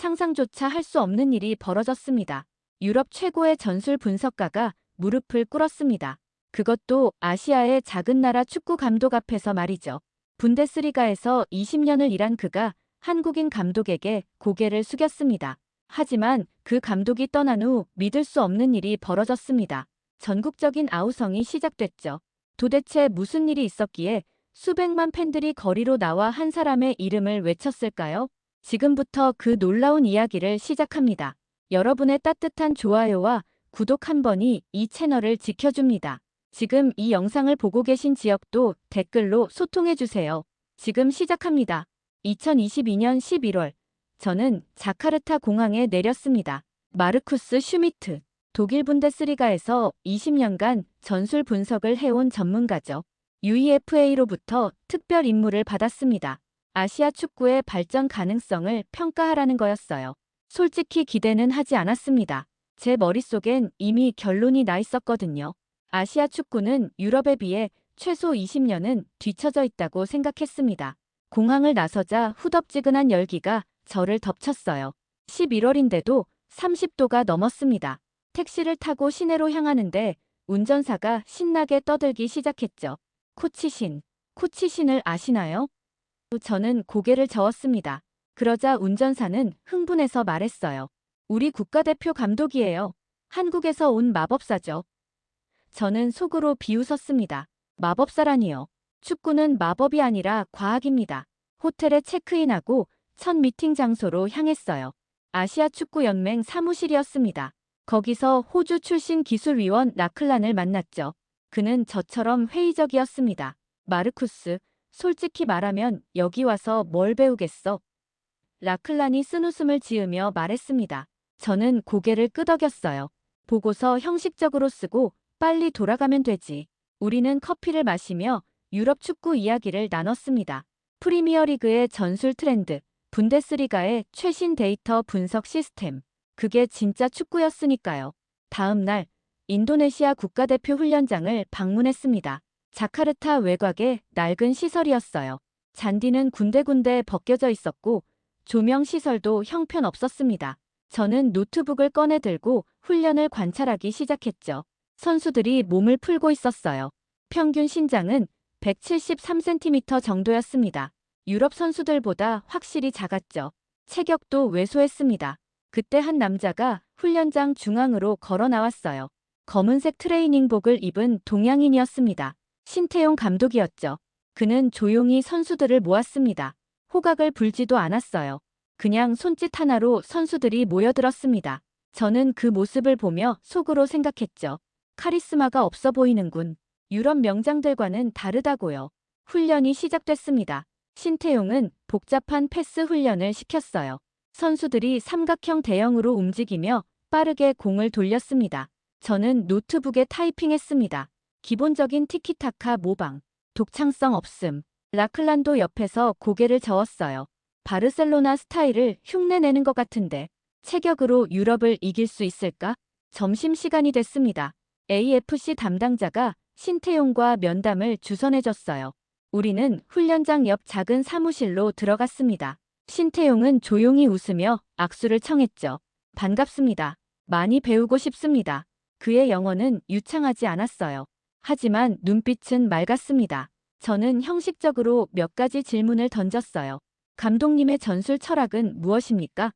상상조차 할 수 없는 일이 벌어졌습니다. 유럽 최고의 전술 분석가가 무릎을 꿇었습니다. 그것도 아시아의 작은 나라 축구 감독 앞에서 말이죠. 분데스리가에서 20년을 일한 그가 한국인 감독에게 고개를 숙였습니다. 하지만 그 감독이 떠난 후 믿을 수 없는 일이 벌어졌습니다. 전국적인 아우성이 시작됐죠. 도대체 무슨 일이 있었기에 수백만 팬들이 거리로 나와 한 사람의 이름을 외쳤을까요? 지금부터 그 놀라운 이야기를 시작합니다. 여러분의 따뜻한 좋아요와 구독 한 번이 이 채널을 지켜줍니다. 지금 이 영상을 보고 계신 지역도 댓글로 소통해주세요. 지금 시작합니다. 2022년 11월, 저는 자카르타 공항에 내렸습니다. 마르쿠스 슈미트, 독일 분데스리가에서 20년간 전술 분석을 해온 전문가죠. UEFA로부터 특별 임무를 받았습니다. 아시아 축구의 발전 가능성을 평가하라는 거였어요. 솔직히 기대는 하지 않았습니다. 제 머릿속엔 이미 결론이 나 있었거든요. 아시아 축구는 유럽에 비해 최소 20년은 뒤처져 있다고 생각했습니다. 공항을 나서자 후덥지근한 열기가 저를 덮쳤어요. 11월인데도 30도가 넘었습니다. 택시를 타고 시내로 향하는데 운전사가 신나게 떠들기 시작했죠. 코치신을 아시나요? 저는 고개를 저었습니다. 그러자 운전사는 흥분해서 말했어요. 우리 국가대표 감독이에요. 한국에서 온 마법사죠. 저는 속으로 비웃었습니다. 마법사라니요. 축구는 마법이 아니라 과학입니다. 호텔에 체크인하고 첫 미팅 장소로 향했어요. 아시아 축구연맹 사무실이었습니다. 거기서 호주 출신 기술위원 라클란을 만났죠. 그는 저처럼 회의적이었습니다. 마르쿠스, 솔직히 말하면 여기 와서 뭘 배우겠어? 라클란이 쓴웃음을 지으며 말했습니다. 저는 고개를 끄덕였어요. 보고서 형식적으로 쓰고 빨리 돌아가면 되지. 우리는 커피를 마시며 유럽 축구 이야기를 나눴습니다. 프리미어리그의 전술 트렌드, 분데스리가의 최신 데이터 분석 시스템. 그게 진짜 축구였으니까요. 다음 날 인도네시아 국가대표 훈련장을 방문했습니다. 자카르타 외곽의 낡은 시설이었어요. 잔디는 군데군데 벗겨져 있었고 조명 시설도 형편없었습니다. 저는 노트북을 꺼내 들고 훈련을 관찰하기 시작했죠. 선수들이 몸을 풀고 있었어요. 평균 신장은 173cm 정도였습니다. 유럽 선수들보다 확실히 작았죠. 체격도 왜소했습니다. 그때 한 남자가 훈련장 중앙으로 걸어 나왔어요. 검은색 트레이닝복을 입은 동양인이었습니다. 신태용 감독이었죠. 그는 조용히 선수들을 모았습니다. 호각을 불지도 않았어요. 그냥 손짓 하나로 선수들이 모여들었습니다. 저는 그 모습을 보며 속으로 생각했죠. 카리스마가 없어 보이는군. 유럽 명장들과는 다르다고요. 훈련이 시작됐습니다. 신태용은 복잡한 패스 훈련을 시켰어요. 선수들이 삼각형 대형으로 움직이며 빠르게 공을 돌렸습니다. 저는 노트북에 타이핑했습니다. 기본적인 티키타카 모방, 독창성 없음. 라클란도 옆에서 고개를 저었어요. 바르셀로나 스타일을 흉내내는 것 같은데 체격으로 유럽을 이길 수 있을까? 점심시간이 됐습니다. AFC 담당자가 신태용과 면담을 주선해줬어요. 우리는 훈련장 옆 작은 사무실로 들어갔습니다. 신태용은 조용히 웃으며 악수를 청했죠. 반갑습니다. 많이 배우고 싶습니다. 그의 영어는 유창하지 않았어요. 하지만 눈빛은 맑았습니다. 저는 형식적으로 몇 가지 질문을 던졌어요. 감독님의 전술 철학은 무엇입니까?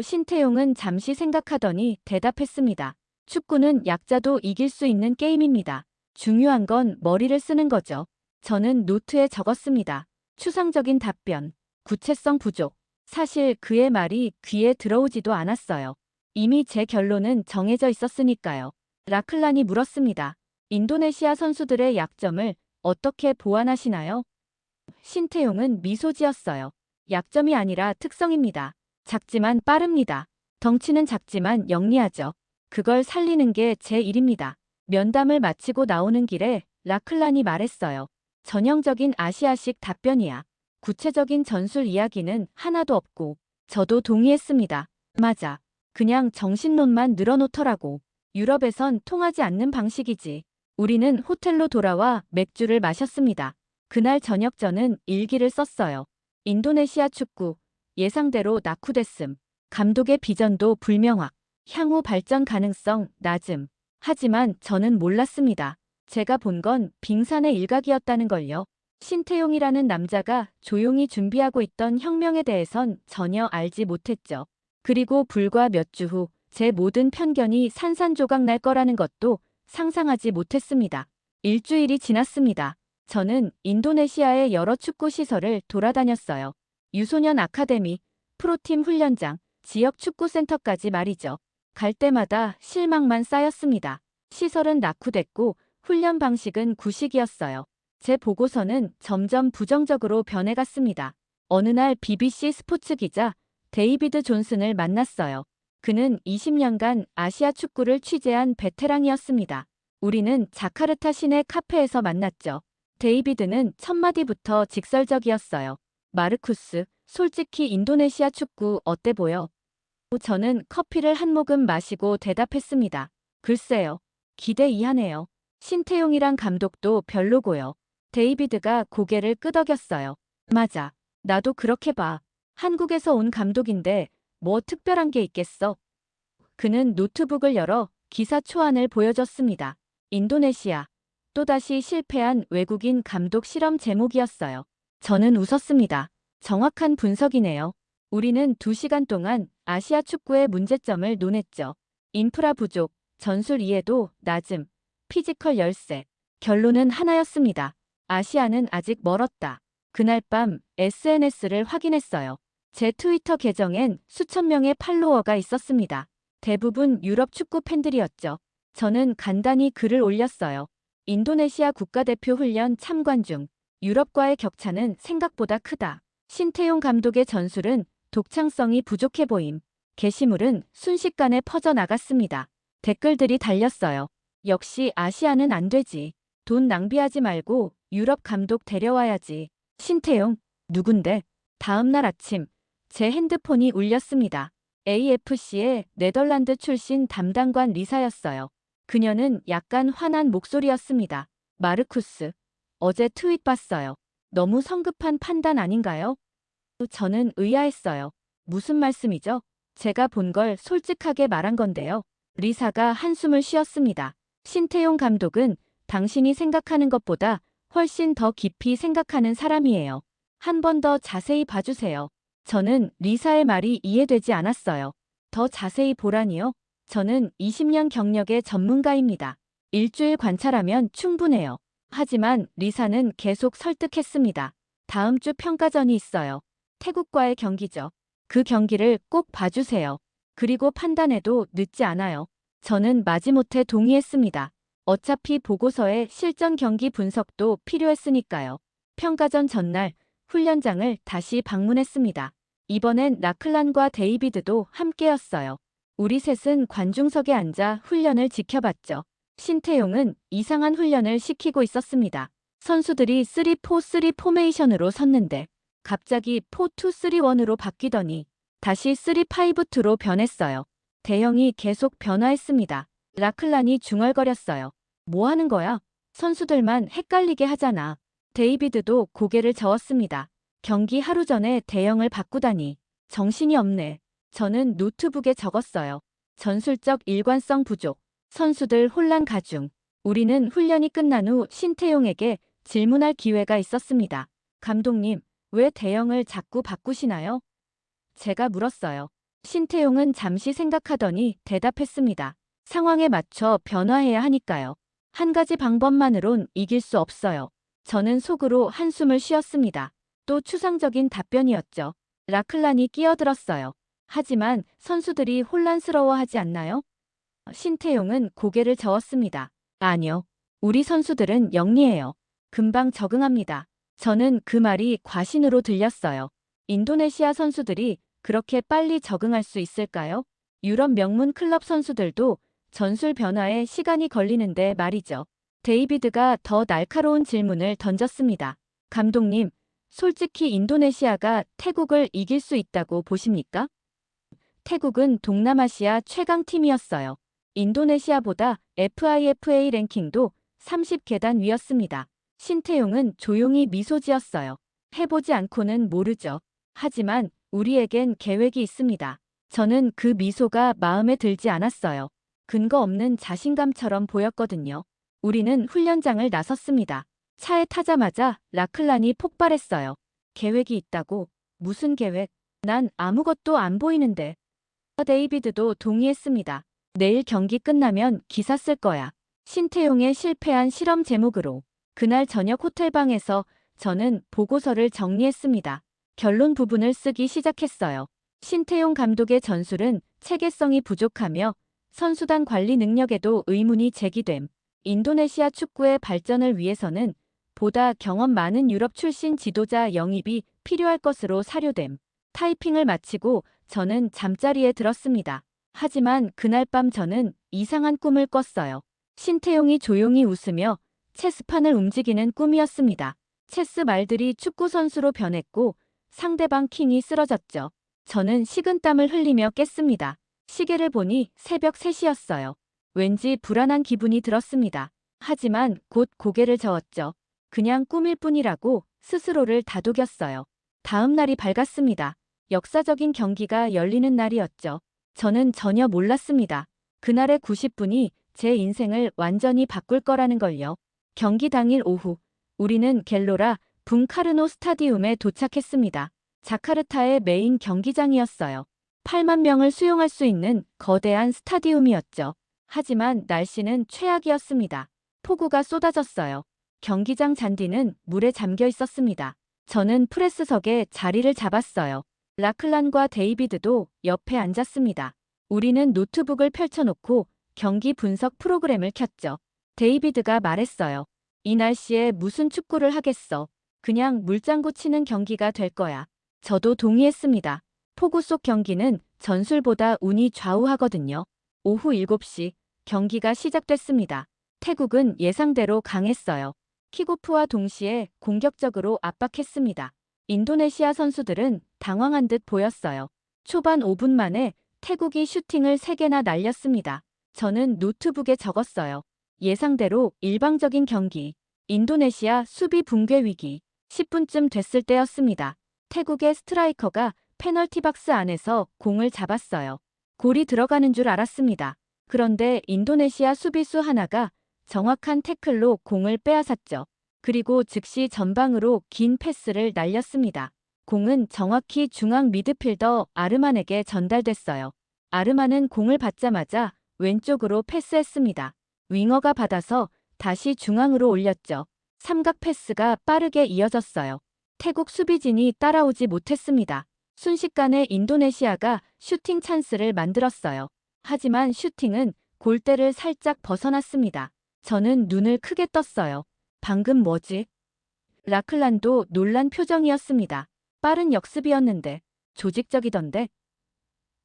신태용은 잠시 생각하더니 대답했습니다. 축구는 약자도 이길 수 있는 게임입니다. 중요한 건 머리를 쓰는 거죠. 저는 노트에 적었습니다. 추상적인 답변, 구체성 부족. 사실 그의 말이 귀에 들어오지도 않았어요. 이미 제 결론은 정해져 있었으니까요. 라클란이 물었습니다. 인도네시아 선수들의 약점을 어떻게 보완하시나요? 신태용은 미소 지었어요. 약점이 아니라 특성입니다. 작지만 빠릅니다. 덩치는 작지만 영리하죠. 그걸 살리는 게 제 일입니다. 면담을 마치고 나오는 길에 라클란이 말했어요. 전형적인 아시아식 답변이야. 구체적인 전술 이야기는 하나도 없고. 저도 동의했습니다. 맞아. 그냥 정신론만 늘어놓더라고. 유럽에선 통하지 않는 방식이지. 우리는 호텔로 돌아와 맥주를 마셨습니다. 그날 저녁 저는 일기를 썼어요. 인도네시아 축구, 예상대로 낙후됐음. 감독의 비전도 불명확. 향후 발전 가능성 낮음. 하지만 저는 몰랐습니다. 제가 본 건 빙산의 일각이었다는 걸요. 신태용이라는 남자가 조용히 준비하고 있던 혁명에 대해선 전혀 알지 못했죠. 그리고 불과 몇 주 후 제 모든 편견이 산산조각 날 거라는 것도 상상하지 못했습니다. 일주일이 지났습니다. 저는 인도네시아의 여러 축구 시설을 돌아다녔어요. 유소년 아카데미, 프로팀 훈련장, 지역 축구센터까지 말이죠. 갈 때마다 실망만 쌓였습니다. 시설은 낙후됐고 훈련 방식은 구식이었어요. 제 보고서는 점점 부정적으로 변해갔습니다. 어느 날 BBC 스포츠 기자 데이비드 존슨을 만났어요. 그는 20년간 아시아 축구를 취재한 베테랑이었습니다. 우리는 자카르타 시내 카페에서 만났죠. 데이비드는 첫 마디부터 직설적이었어요. 마르쿠스, 솔직히 인도네시아 축구 어때 보여? 저는 커피를 한 모금 마시고 대답했습니다. 글쎄요. 기대 이하네요. 신태용이란 감독도 별로고요. 데이비드가 고개를 끄덕였어요. 맞아. 나도 그렇게 봐. 한국에서 온 감독인데 뭐 특별한 게 있겠어? 그는 노트북을 열어 기사 초안을 보여줬습니다. 인도네시아. 또다시 실패한 외국인 감독 실험 제목이었어요. 저는 웃었습니다. 정확한 분석이네요. 우리는 2시간 동안 아시아 축구의 문제점을 논했죠. 인프라 부족, 전술 이해도 낮음, 피지컬 열세. 결론은 하나였습니다. 아시아는 아직 멀었다. 그날 밤 SNS를 확인했어요. 제 트위터 계정엔 수천 명의 팔로워가 있었습니다. 대부분 유럽 축구 팬들이었죠. 저는 간단히 글을 올렸어요. 인도네시아 국가대표 훈련 참관 중. 유럽과의 격차는 생각보다 크다. 신태용 감독의 전술은 독창성이 부족해 보임. 게시물은 순식간에 퍼져나갔습니다. 댓글들이 달렸어요. 역시 아시아는 안 되지. 돈 낭비하지 말고 유럽 감독 데려와야지. 신태용, 누군데? 다음 날 아침, 제 핸드폰이 울렸습니다. AFC의 네덜란드 출신 담당관 리사였어요. 그녀는 약간 화난 목소리였습니다. 마르쿠스, 어제 트윗 봤어요. 너무 성급한 판단 아닌가요? 저는 의아했어요. 무슨 말씀이죠? 제가 본 걸 솔직하게 말한 건데요. 리사가 한숨을 쉬었습니다. 신태용 감독은 당신이 생각하는 것보다 훨씬 더 깊이 생각하는 사람이에요. 한 번 더 자세히 봐주세요. 저는 리사의 말이 이해되지 않았어요. 더 자세히 보라니요? 저는 20년 경력의 전문가입니다. 일주일 관찰하면 충분해요. 하지만 리사는 계속 설득했습니다. 다음 주 평가전이 있어요. 태국과의 경기죠. 그 경기를 꼭 봐주세요. 그리고 판단해도 늦지 않아요. 저는 마지못해 동의했습니다. 어차피 보고서에 실전 경기 분석도 필요했으니까요. 평가전 전날 훈련장을 다시 방문했습니다. 이번엔 라클란과 데이비드도 함께였어요. 우리 셋은 관중석에 앉아 훈련을 지켜봤죠. 신태용은 이상한 훈련을 시키고 있었습니다. 선수들이 3-4-3 포메이션으로 섰는데 갑자기 4-2-3-1으로 바뀌더니 다시 3-5-2로 변했어요. 대형이 계속 변화했습니다. 라클란이 중얼거렸어요. 뭐 하는 거야? 선수들만 헷갈리게 하잖아. 데이비드도 고개를 저었습니다. 경기 하루 전에 대형을 바꾸다니. 정신이 없네. 저는 노트북에 적었어요. 전술적 일관성 부족. 선수들 혼란 가중. 우리는 훈련이 끝난 후 신태용에게 질문할 기회가 있었습니다. 감독님, 왜 대형을 자꾸 바꾸시나요? 제가 물었어요. 신태용은 잠시 생각하더니 대답했습니다. 상황에 맞춰 변화해야 하니까요. 한 가지 방법만으론 이길 수 없어요. 저는 속으로 한숨을 쉬었습니다. 또 추상적인 답변이었죠. 라클란이 끼어들었어요. 하지만 선수들이 혼란스러워하지 않나요? 신태용은 고개를 저었습니다. 아니요. 우리 선수들은 영리해요. 금방 적응합니다. 저는 그 말이 과신으로 들렸어요. 인도네시아 선수들이 그렇게 빨리 적응할 수 있을까요? 유럽 명문 클럽 선수들도 전술 변화에 시간이 걸리는데 말이죠. 데이비드가 더 날카로운 질문을 던졌습니다. 감독님, 솔직히 인도네시아가 태국을 이길 수 있다고 보십니까? 태국은 동남아시아 최강팀이었어요. 인도네시아보다 FIFA 랭킹도 30계단 위였습니다. 신태용은 조용히 미소 지었어요. 해보지 않고는 모르죠. 하지만 우리에겐 계획이 있습니다. 저는 그 미소가 마음에 들지 않았어요. 근거 없는 자신감처럼 보였거든요. 우리는 훈련장을 나섰습니다. 차에 타자마자 라클란이 폭발했어요. 계획이 있다고? 무슨 계획? 난 아무것도 안 보이는데. 데이비드도 동의했습니다. 내일 경기 끝나면 기사 쓸 거야. 신태용의 실패한 실험 제목으로. 그날 저녁 호텔방에서 저는 보고서를 정리했습니다. 결론 부분을 쓰기 시작했어요. 신태용 감독의 전술은 체계성이 부족하며 선수단 관리 능력에도 의문이 제기됨. 인도네시아 축구의 발전을 위해서는 보다 경험 많은 유럽 출신 지도자 영입이 필요할 것으로 사료됨. 타이핑을 마치고 저는 잠자리에 들었습니다. 하지만 그날 밤 저는 이상한 꿈을 꿨어요. 신태용이 조용히 웃으며 체스판을 움직이는 꿈이었습니다. 체스 말들이 축구 선수로 변했고 상대방 킹이 쓰러졌죠. 저는 식은땀을 흘리며 깼습니다. 시계를 보니 새벽 3시였어요. 왠지 불안한 기분이 들었습니다. 하지만 곧 고개를 저었죠. 그냥 꿈일 뿐이라고 스스로를 다독였어요. 다음 날이 밝았습니다. 역사적인 경기가 열리는 날이었죠. 저는 전혀 몰랐습니다. 그날의 90분이 제 인생을 완전히 바꿀 거라는 걸요. 경기 당일 오후, 우리는 갤로라 붕카르노 스타디움에 도착했습니다. 자카르타의 메인 경기장이었어요. 8만 명을 수용할 수 있는 거대한 스타디움이었죠. 하지만 날씨는 최악이었습니다. 폭우가 쏟아졌어요. 경기장 잔디는 물에 잠겨 있었습니다. 저는 프레스석에 자리를 잡았어요. 라클란과 데이비드도 옆에 앉았습니다. 우리는 노트북을 펼쳐놓고 경기 분석 프로그램을 켰죠. 데이비드가 말했어요. 이 날씨에 무슨 축구를 하겠어. 그냥 물장구 치는 경기가 될 거야. 저도 동의했습니다. 폭우 속 경기는 전술보다 운이 좌우하거든요. 오후 7시 경기가 시작됐습니다. 태국은 예상대로 강했어요. 킥오프와 동시에 공격적으로 압박했습니다. 인도네시아 선수들은 당황한 듯 보였어요. 초반 5분 만에 태국이 슈팅을 3개나 날렸습니다. 저는 노트북에 적었어요. 예상대로 일방적인 경기. 인도네시아 수비 붕괴 위기. 10분쯤 됐을 때였습니다. 태국의 스트라이커가 페널티 박스 안에서 공을 잡았어요. 골이 들어가는 줄 알았습니다. 그런데 인도네시아 수비수 하나가 정확한 태클로 공을 빼앗았죠. 그리고 즉시 전방으로 긴 패스를 날렸습니다. 공은 정확히 중앙 미드필더 아르만에게 전달됐어요. 아르만은 공을 받자마자 왼쪽으로 패스했습니다. 윙어가 받아서 다시 중앙으로 올렸죠. 삼각 패스가 빠르게 이어졌어요. 태국 수비진이 따라오지 못했습니다. 순식간에 인도네시아가 슈팅 찬스를 만들었어요. 하지만 슈팅은 골대를 살짝 벗어났습니다. 저는 눈을 크게 떴어요. 방금 뭐지? 라클란도 놀란 표정이었습니다. 빠른 역습이었는데, 조직적이던데.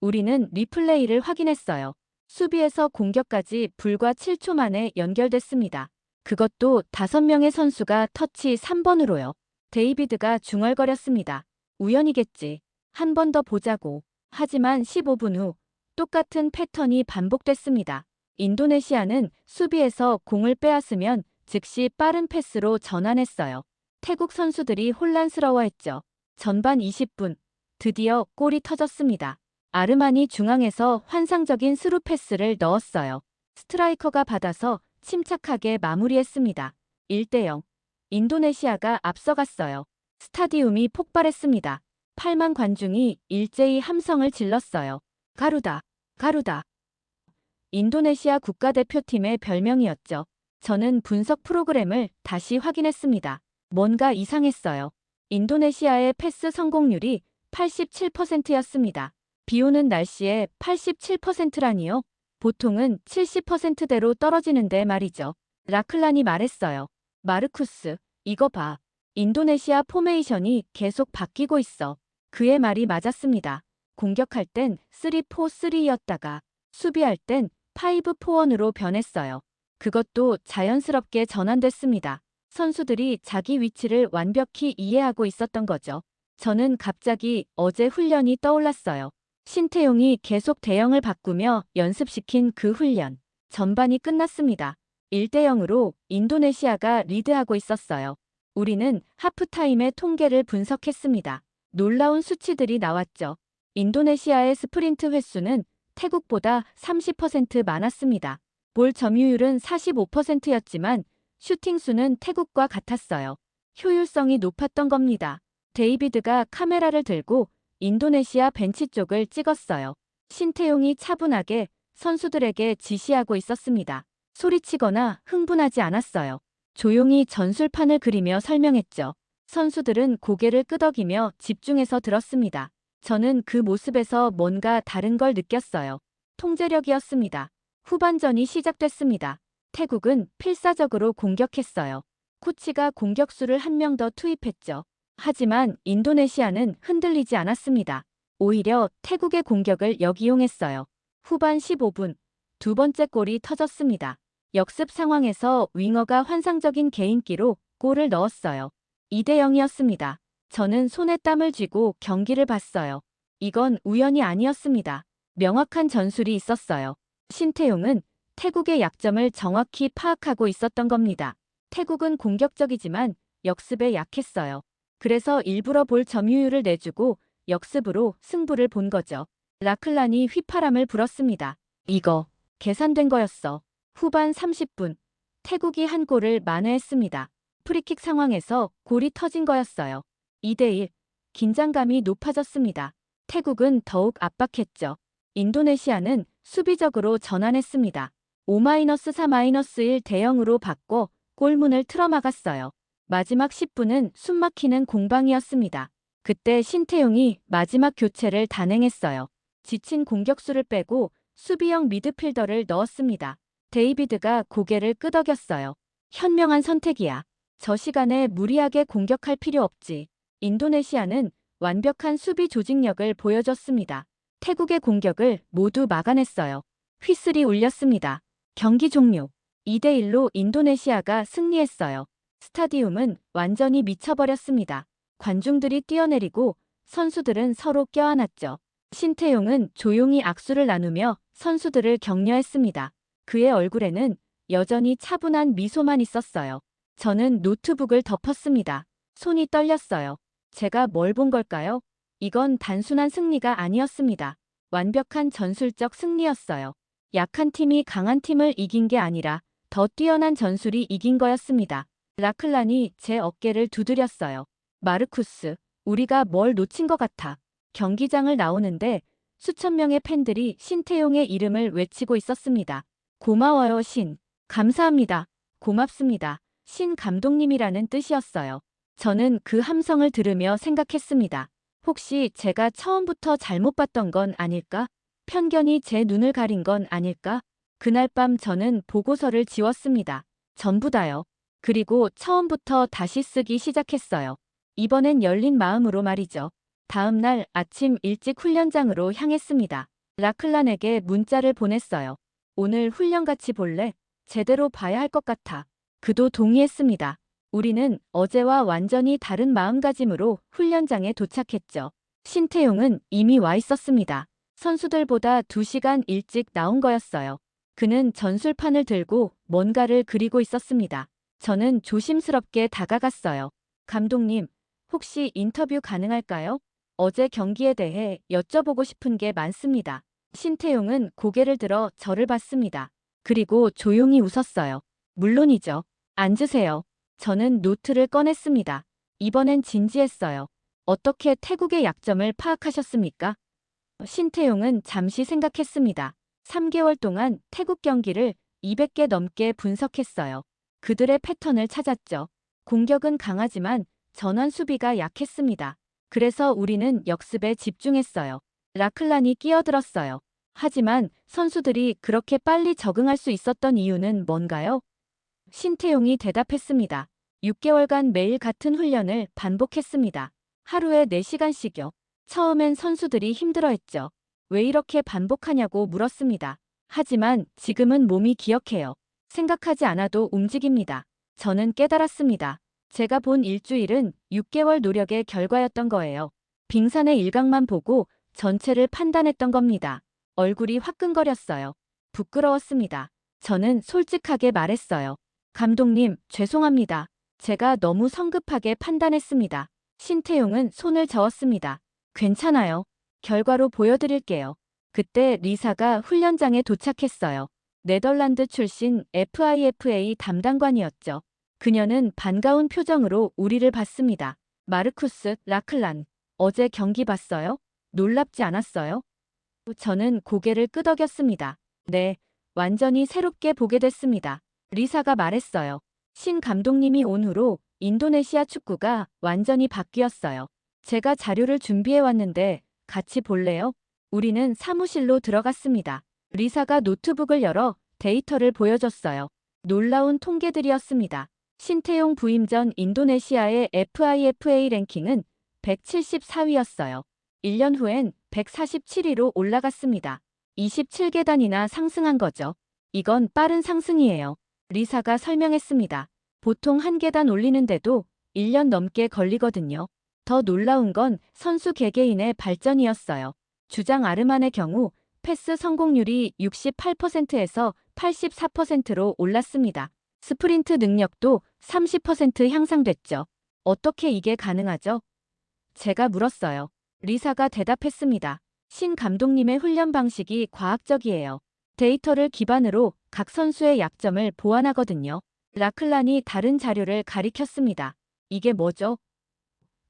우리는 리플레이를 확인했어요. 수비에서 공격까지 불과 7초 만에 연결됐습니다. 그것도 5명의 선수가 터치 3번으로요. 데이비드가 중얼거렸습니다. 우연이겠지. 한 번 더 보자고. 하지만 15분 후 똑같은 패턴이 반복됐습니다. 인도네시아는 수비에서 공을 빼앗으면 즉시 빠른 패스로 전환했어요. 태국 선수들이 혼란스러워했죠. 전반 20분, 드디어 골이 터졌습니다. 아르만이 중앙에서 환상적인 스루 패스를 넣었어요. 스트라이커가 받아서 침착하게 마무리했습니다. 1대0. 인도네시아가 앞서갔어요. 스타디움이 폭발했습니다. 8만 관중이 일제히 함성을 질렀어요. 가루다, 가루다. 인도네시아 국가대표팀의 별명이었죠. 저는 분석 프로그램을 다시 확인했습니다. 뭔가 이상했어요. 인도네시아의 패스 성공률이 87%였습니다. 비 오는 날씨에 87%라니요? 보통은 70%대로 떨어지는데 말이죠. 라클란이 말했어요. 마르쿠스, 이거 봐. 인도네시아 포메이션이 계속 바뀌고 있어. 그의 말이 맞았습니다. 공격할 땐 3-4-3였다가 수비할 땐 5-4-1으로 변했어요. 그것도 자연스럽게 전환됐습니다. 선수들이 자기 위치를 완벽히 이해하고 있었던 거죠. 저는 갑자기 어제 훈련이 떠올랐어요. 신태용이 계속 대형을 바꾸며 연습시킨 그 훈련. 전반이 끝났습니다. 1대0으로 인도네시아가 리드하고 있었어요. 우리는 하프타임의 통계를 분석했습니다. 놀라운 수치들이 나왔죠. 인도네시아의 스프린트 횟수는 태국보다 30% 많았습니다. 볼 점유율은 45%였지만 슈팅 수는 태국과 같았어요. 효율성이 높았던 겁니다. 데이비드가 카메라를 들고 인도네시아 벤치 쪽을 찍었어요. 신태용이 차분하게 선수들에게 지시하고 있었습니다. 소리치거나 흥분하지 않았어요. 조용히 전술판을 그리며 설명했죠. 선수들은 고개를 끄덕이며 집중해서 들었습니다. 저는 그 모습에서 뭔가 다른 걸 느꼈어요. 통제력이었습니다. 후반전이 시작됐습니다. 태국은 필사적으로 공격했어요. 코치가 공격수를 한 명 더 투입했죠. 하지만 인도네시아는 흔들리지 않았습니다. 오히려 태국의 공격을 역이용했어요. 후반 15분, 두 번째 골이 터졌습니다. 역습 상황에서 윙어가 환상적인 개인기로 골을 넣었어요. 2대 0이었습니다. 저는 손에 땀을 쥐고 경기를 봤어요. 이건 우연이 아니었습니다. 명확한 전술이 있었어요. 신태용은 태국의 약점을 정확히 파악하고 있었던 겁니다. 태국은 공격적이지만 역습에 약했어요. 그래서 일부러 볼 점유율을 내주고 역습으로 승부를 본 거죠. 라클란이 휘파람을 불었습니다. 이거 계산된 거였어. 후반 30분, 태국이 한 골을 만회했습니다. 프리킥 상황에서 골이 터진 거였어요. 2대 1, 긴장감이 높아졌습니다. 태국은 더욱 압박했죠. 인도네시아는 수비적으로 전환했습니다. 5-4-1 대형으로 바꿔 골문을 틀어막았어요. 마지막 10분은 숨막히는 공방이었습니다. 그때 신태용이 마지막 교체를 단행했어요. 지친 공격수를 빼고 수비형 미드필더를 넣었습니다. 데이비드가 고개를 끄덕였어요. 현명한 선택이야. 저 시간에 무리하게 공격할 필요 없지. 인도네시아는 완벽한 수비 조직력을 보여줬습니다. 태국의 공격을 모두 막아냈어요. 휘슬이 울렸습니다. 경기 종료. 2대 1로 인도네시아가 승리했어요. 스타디움은 완전히 미쳐버렸습니다. 관중들이 뛰어내리고 선수들은 서로 껴안았죠. 신태용은 조용히 악수를 나누며 선수들을 격려했습니다. 그의 얼굴에는 여전히 차분한 미소만 있었어요. 저는 노트북을 덮었습니다. 손이 떨렸어요. 제가 뭘 본 걸까요? 이건 단순한 승리가 아니었습니다. 완벽한 전술적 승리였어요. 약한 팀이 강한 팀을 이긴 게 아니라 더 뛰어난 전술이 이긴 거였습니다. 라클란이 제 어깨를 두드렸어요. 마르쿠스, 우리가 뭘 놓친 것 같아. 경기장을 나오는데 수천 명의 팬들이 신태용의 이름을 외치고 있었습니다. 고마워요, 신. 감사합니다. 고맙습니다. 신 감독님이라는 뜻이었어요. 저는 그 함성을 들으며 생각했습니다. 혹시 제가 처음부터 잘못 봤던 건 아닐까? 편견이 제 눈을 가린 건 아닐까? 그날 밤 저는 보고서를 지웠습니다. 전부 다요. 그리고 처음부터 다시 쓰기 시작했어요. 이번엔 열린 마음으로 말이죠. 다음 날 아침 일찍 훈련장으로 향했습니다. 라클란에게 문자를 보냈어요. 오늘 훈련 같이 볼래? 제대로 봐야 할 것 같아. 그도 동의했습니다. 우리는 어제와 완전히 다른 마음가짐으로 훈련장에 도착했죠. 신태용은 이미 와 있었습니다. 선수들보다 2시간 일찍 나온 거였어요. 그는 전술판을 들고 뭔가를 그리고 있었습니다. 저는 조심스럽게 다가갔어요. 감독님, 혹시 인터뷰 가능할까요? 어제 경기에 대해 여쭤보고 싶은 게 많습니다. 신태용은 고개를 들어 저를 봤습니다. 그리고 조용히 웃었어요. 물론이죠. 앉으세요. 저는 노트를 꺼냈습니다. 이번엔 진지했어요. 어떻게 태국의 약점을 파악하셨습니까? 신태용은 잠시 생각했습니다. 3개월 동안 태국 경기를 200개 넘게 분석했어요. 그들의 패턴을 찾았죠. 공격은 강하지만 전환 수비가 약했습니다. 그래서 우리는 역습에 집중했어요. 라클란이 끼어들었어요. 하지만 선수들이 그렇게 빨리 적응할 수 있었던 이유는 뭔가요? 신태용이 대답했습니다. 6개월간 매일 같은 훈련을 반복했습니다. 하루에 4시간씩요. 처음엔 선수들이 힘들어했죠. 왜 이렇게 반복하냐고 물었습니다. 하지만 지금은 몸이 기억해요. 생각하지 않아도 움직입니다. 저는 깨달았습니다. 제가 본 일주일은 6개월 노력의 결과였던 거예요. 빙산의 일각만 보고 전체를 판단했던 겁니다. 얼굴이 화끈거렸어요. 부끄러웠습니다. 저는 솔직하게 말했어요. 감독님, 죄송합니다. 제가 너무 성급하게 판단했습니다. 신태용은 손을 저었습니다. 괜찮아요. 결과로 보여드릴게요. 그때 리사가 훈련장에 도착했어요. 네덜란드 출신 FIFA 담당관이었죠. 그녀는 반가운 표정으로 우리를 봤습니다. 마르쿠스 라클란, 어제 경기 봤어요? 놀랍지 않았어요? 저는 고개를 끄덕였습니다. 네, 완전히 새롭게 보게 됐습니다. 리사가 말했어요. 신 감독님이 온 후로 인도네시아 축구가 완전히 바뀌었어요. 제가 자료를 준비해 왔는데 같이 볼래요? 우리는 사무실로 들어갔습니다. 리사가 노트북을 열어 데이터를 보여줬어요. 놀라운 통계들이었습니다. 신태용 부임 전 인도네시아의 FIFA 랭킹은 174위였어요. 1년 후엔 147위로 올라갔습니다. 27계단이나 상승한 거죠. 이건 빠른 상승이에요. 리사가 설명했습니다. 보통 한 계단 올리는데도 1년 넘게 걸리거든요. 더 놀라운 건 선수 개개인의 발전이었어요. 주장 아르만의 경우 패스 성공률이 68%에서 84%로 올랐습니다. 스프린트 능력도 30% 향상됐죠. 어떻게 이게 가능하죠? 제가 물었어요. 리사가 대답했습니다. 신 감독님의 훈련 방식이 과학적이에요. 데이터를 기반으로 각 선수의 약점을 보완하거든요. 라클란이 다른 자료를 가리켰습니다. 이게 뭐죠?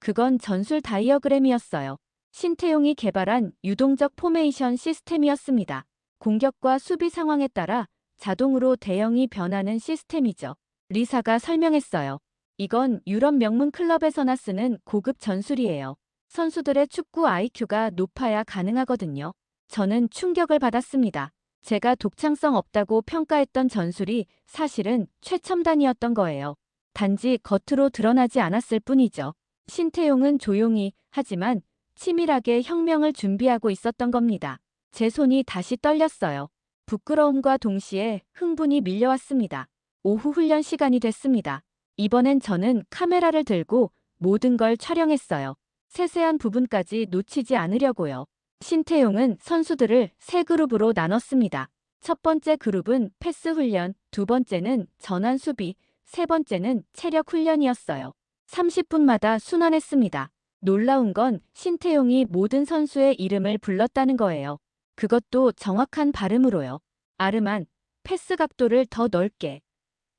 그건 전술 다이어그램이었어요. 신태용이 개발한 유동적 포메이션 시스템이었습니다. 공격과 수비 상황에 따라 자동으로 대형이 변하는 시스템이죠. 리사가 설명했어요. 이건 유럽 명문 클럽에서나 쓰는 고급 전술이에요. 선수들의 축구 IQ가 높아야 가능하거든요. 저는 충격을 받았습니다. 제가 독창성 없다고 평가했던 전술이 사실은 최첨단이었던 거예요. 단지 겉으로 드러나지 않았을 뿐이죠. 신태용은 조용히 하지만 치밀하게 혁명을 준비하고 있었던 겁니다. 제 손이 다시 떨렸어요. 부끄러움과 동시에 흥분이 밀려왔습니다. 오후 훈련 시간이 됐습니다. 이번엔 저는 카메라를 들고 모든 걸 촬영했어요. 세세한 부분까지 놓치지 않으려고요. 신태용은 선수들을 세 그룹으로 나눴습니다. 첫 번째 그룹은 패스 훈련, 두 번째는 전환 수비, 세 번째는 체력 훈련이었어요. 30분마다 순환했습니다. 놀라운 건 신태용이 모든 선수의 이름을 불렀다는 거예요. 그것도 정확한 발음으로요. 아르만, 패스 각도를 더 넓게.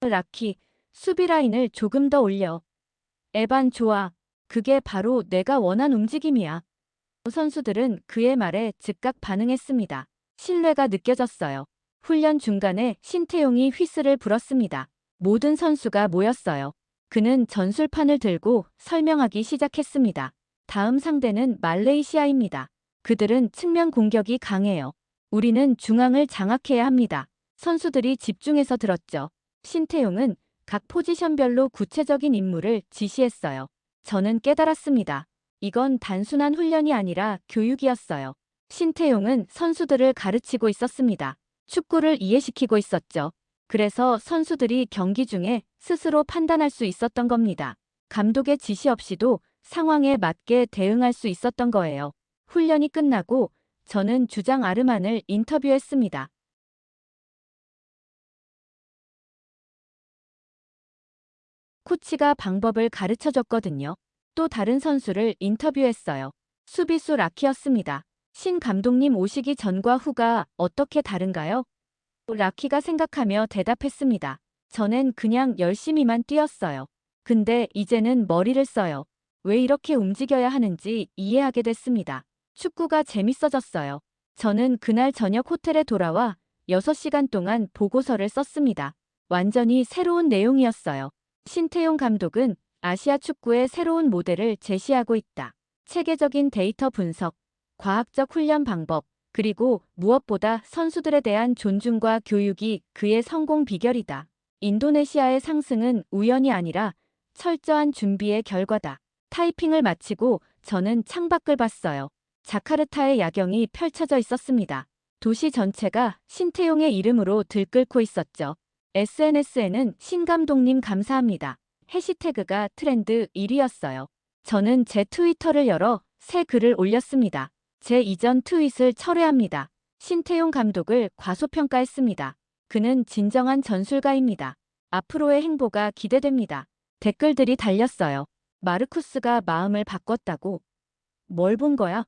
라키, 수비 라인을 조금 더 올려. 에반 좋아. 그게 바로 내가 원한 움직임이야. 선수들은 그의 말에 즉각 반응했습니다. 신뢰가 느껴졌어요. 훈련 중간에 신태용이 휘슬을 불었습니다. 모든 선수가 모였어요. 그는 전술판을 들고 설명하기 시작했습니다. 다음 상대는 말레이시아입니다. 그들은 측면 공격이 강해요. 우리는 중앙을 장악해야 합니다. 선수들이 집중해서 들었죠. 신태용은 각 포지션별로 구체적인 임무를 지시했어요. 저는 깨달았습니다. 이건 단순한 훈련이 아니라 교육이었어요. 신태용은 선수들을 가르치고 있었습니다. 축구를 이해시키고 있었죠. 그래서 선수들이 경기 중에 스스로 판단할 수 있었던 겁니다. 감독의 지시 없이도 상황에 맞게 대응할 수 있었던 거예요. 훈련이 끝나고 저는 주장 아르만을 인터뷰했습니다. 코치가 방법을 가르쳐줬거든요. 또 다른 선수를 인터뷰했어요. 수비수 라키였습니다. 신 감독님 오시기 전과 후가 어떻게 다른가요? 라키가 생각하며 대답했습니다. 전엔 그냥 열심히만 뛰었어요. 근데 이제는 머리를 써요. 왜 이렇게 움직여야 하는지 이해하게 됐습니다. 축구가 재밌어졌어요. 저는 그날 저녁 호텔에 돌아와 6시간 동안 보고서를 썼습니다. 완전히 새로운 내용이었어요. 신태용 감독은 아시아 축구의 새로운 모델을 제시하고 있다. 체계적인 데이터 분석, 과학적 훈련 방법, 그리고 무엇보다 선수들에 대한 존중과 교육이 그의 성공 비결이다. 인도네시아의 상승은 우연이 아니라 철저한 준비의 결과다. 타이핑을 마치고 저는 창밖을 봤어요. 자카르타의 야경이 펼쳐져 있었습니다. 도시 전체가 신태용의 이름으로 들끓고 있었죠. SNS에는 신 감독님 감사합니다. 해시태그가 트렌드 1위였어요. 저는 제 트위터를 열어 새 글을 올렸습니다. 제 이전 트윗을 철회합니다. 신태용 감독을 과소평가했습니다. 그는 진정한 전술가입니다. 앞으로의 행보가 기대됩니다. 댓글들이 달렸어요. 마르쿠스가 마음을 바꿨다고. 뭘 본 거야?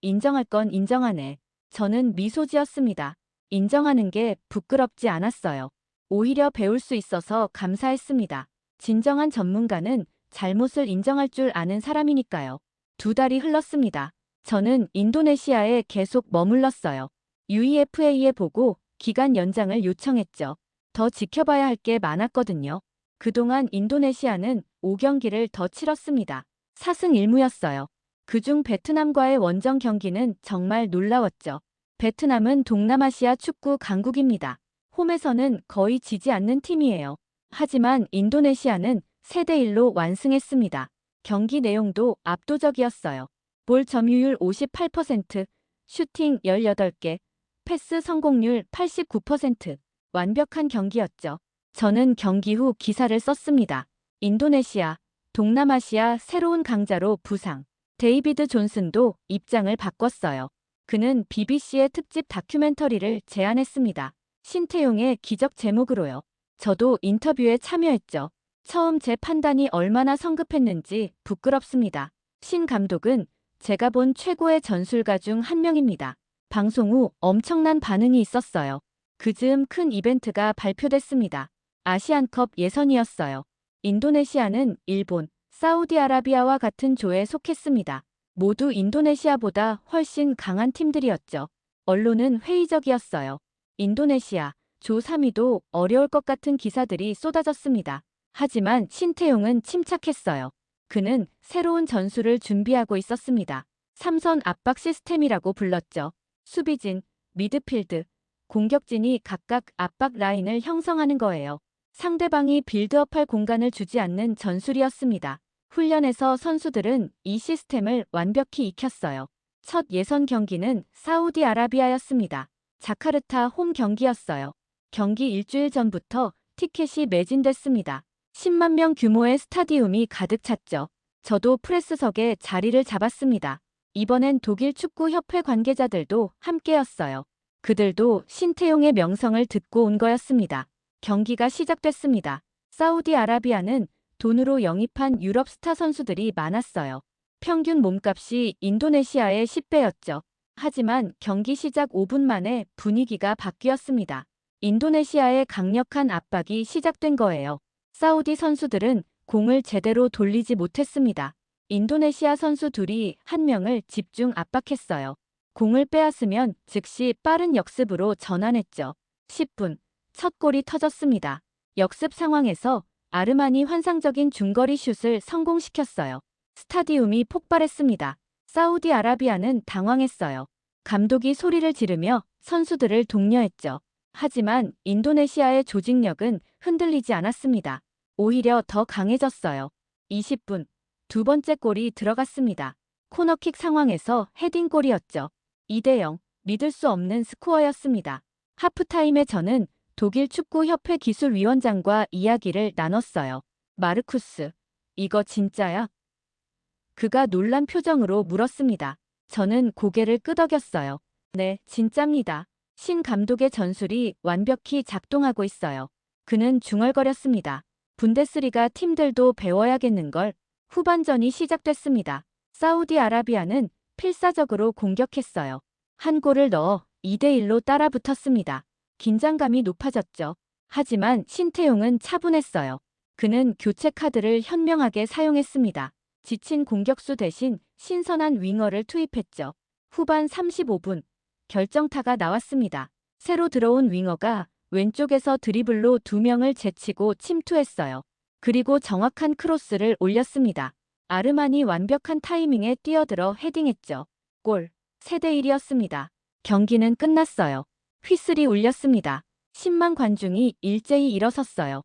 인정할 건 인정하네. 저는 미소 지었습니다. 인정하는 게 부끄럽지 않았어요. 오히려 배울 수 있어서 감사했습니다. 진정한 전문가는 잘못을 인정할 줄 아는 사람이니까요. 2달이 흘렀습니다. 저는 인도네시아에 계속 머물렀어요. UEFA에 보고 기간 연장을 요청했죠. 더 지켜봐야 할 게 많았거든요. 그동안 인도네시아는 5경기를 더 치렀습니다. 4승 1무였어요. 그중 베트남과의 원정 경기는 정말 놀라웠죠. 베트남은 동남아시아 축구 강국입니다. 홈에서는 거의 지지 않는 팀이에요. 하지만 인도네시아는 3대1로 완승했습니다. 경기 내용도 압도적이었어요. 볼 점유율 58%, 슈팅 18개, 패스 성공률 89%. 완벽한 경기였죠. 저는 경기 후 기사를 썼습니다. 인도네시아, 동남아시아 새로운 강자로 부상. 데이비드 존슨도 입장을 바꿨어요. 그는 BBC의 특집 다큐멘터리를 제안했습니다. 신태용의 기적 제목으로요. 저도 인터뷰에 참여했죠. 처음 제 판단이 얼마나 성급했는지 부끄럽습니다. 신 감독은 제가 본 최고의 전술가 중 한 명입니다. 방송 후 엄청난 반응이 있었어요. 그 즈음 큰 이벤트가 발표됐습니다. 아시안컵 예선이었어요. 인도네시아는 일본, 사우디아라비아와 같은 조에 속했습니다. 모두 인도네시아보다 훨씬 강한 팀들이었죠. 언론은 회의적이었어요. 인도네시아, 조 3위도 어려울 것 같은 기사들이 쏟아졌습니다. 하지만 신태용은 침착했어요. 그는 새로운 전술을 준비하고 있었습니다. 3선 압박 시스템이라고 불렀죠. 수비진, 미드필드, 공격진이 각각 압박 라인을 형성하는 거예요. 상대방이 빌드업할 공간을 주지 않는 전술이었습니다. 훈련에서 선수들은 이 시스템을 완벽히 익혔어요. 첫 예선 경기는 사우디아라비아였습니다. 자카르타 홈 경기였어요. 경기 일주일 전부터 티켓이 매진됐습니다. 10만 명 규모의 스타디움이 가득 찼죠. 저도 프레스석에 자리를 잡았습니다. 이번엔 독일 축구협회 관계자들도 함께였어요. 그들도 신태용의 명성을 듣고 온 거였습니다. 경기가 시작됐습니다. 사우디아라비아는 돈으로 영입한 유럽 스타 선수들이 많았어요. 평균 몸값이 인도네시아의 10배였죠. 하지만 경기 시작 5분 만에 분위기가 바뀌었습니다. 인도네시아의 강력한 압박이 시작된 거예요. 사우디 선수들은 공을 제대로 돌리지 못했습니다. 인도네시아 선수 둘이 한 명을 집중 압박했어요. 공을 빼앗으면 즉시 빠른 역습으로 전환했죠. 10분, 첫 골이 터졌습니다. 역습 상황에서 아르만이 환상적인 중거리 슛을 성공시켰어요. 스타디움이 폭발했습니다. 사우디아라비아는 당황했어요. 감독이 소리를 지르며 선수들을 독려했죠. 하지만 인도네시아의 조직력은 흔들리지 않았습니다. 오히려 더 강해졌어요. 20분, 두 번째 골이 들어갔습니다. 코너킥 상황에서 헤딩골이었죠. 2대0, 믿을 수 없는 스코어였습니다. 하프타임에 저는 독일 축구협회 기술위원장과 이야기를 나눴어요. 마르쿠스, 이거 진짜야? 그가 놀란 표정으로 물었습니다. 저는 고개를 끄덕였어요. 네, 진짜입니다. 신 감독의 전술이 완벽히 작동하고 있어요. 그는 중얼거렸습니다. 분데스리가 팀들도 배워야겠는걸. 후반전이 시작됐습니다. 사우디아라비아는 필사적으로 공격했어요. 한 골을 넣어 2대1로 따라붙었습니다. 긴장감이 높아졌죠. 하지만 신태용은 차분했어요. 그는 교체 카드를 현명하게 사용했습니다. 지친 공격수 대신 신선한 윙어를 투입했죠. 후반 35분, 결정타가 나왔습니다. 새로 들어온 윙어가 왼쪽에서 드리블로 2명을 제치고 침투했어요. 그리고 정확한 크로스를 올렸습니다. 아르만이 완벽한 타이밍에 뛰어들어 헤딩했죠. 골. 3대1이었습니다. 경기는 끝났어요. 휘슬이 울렸습니다. 10만 관중이 일제히 일어섰어요.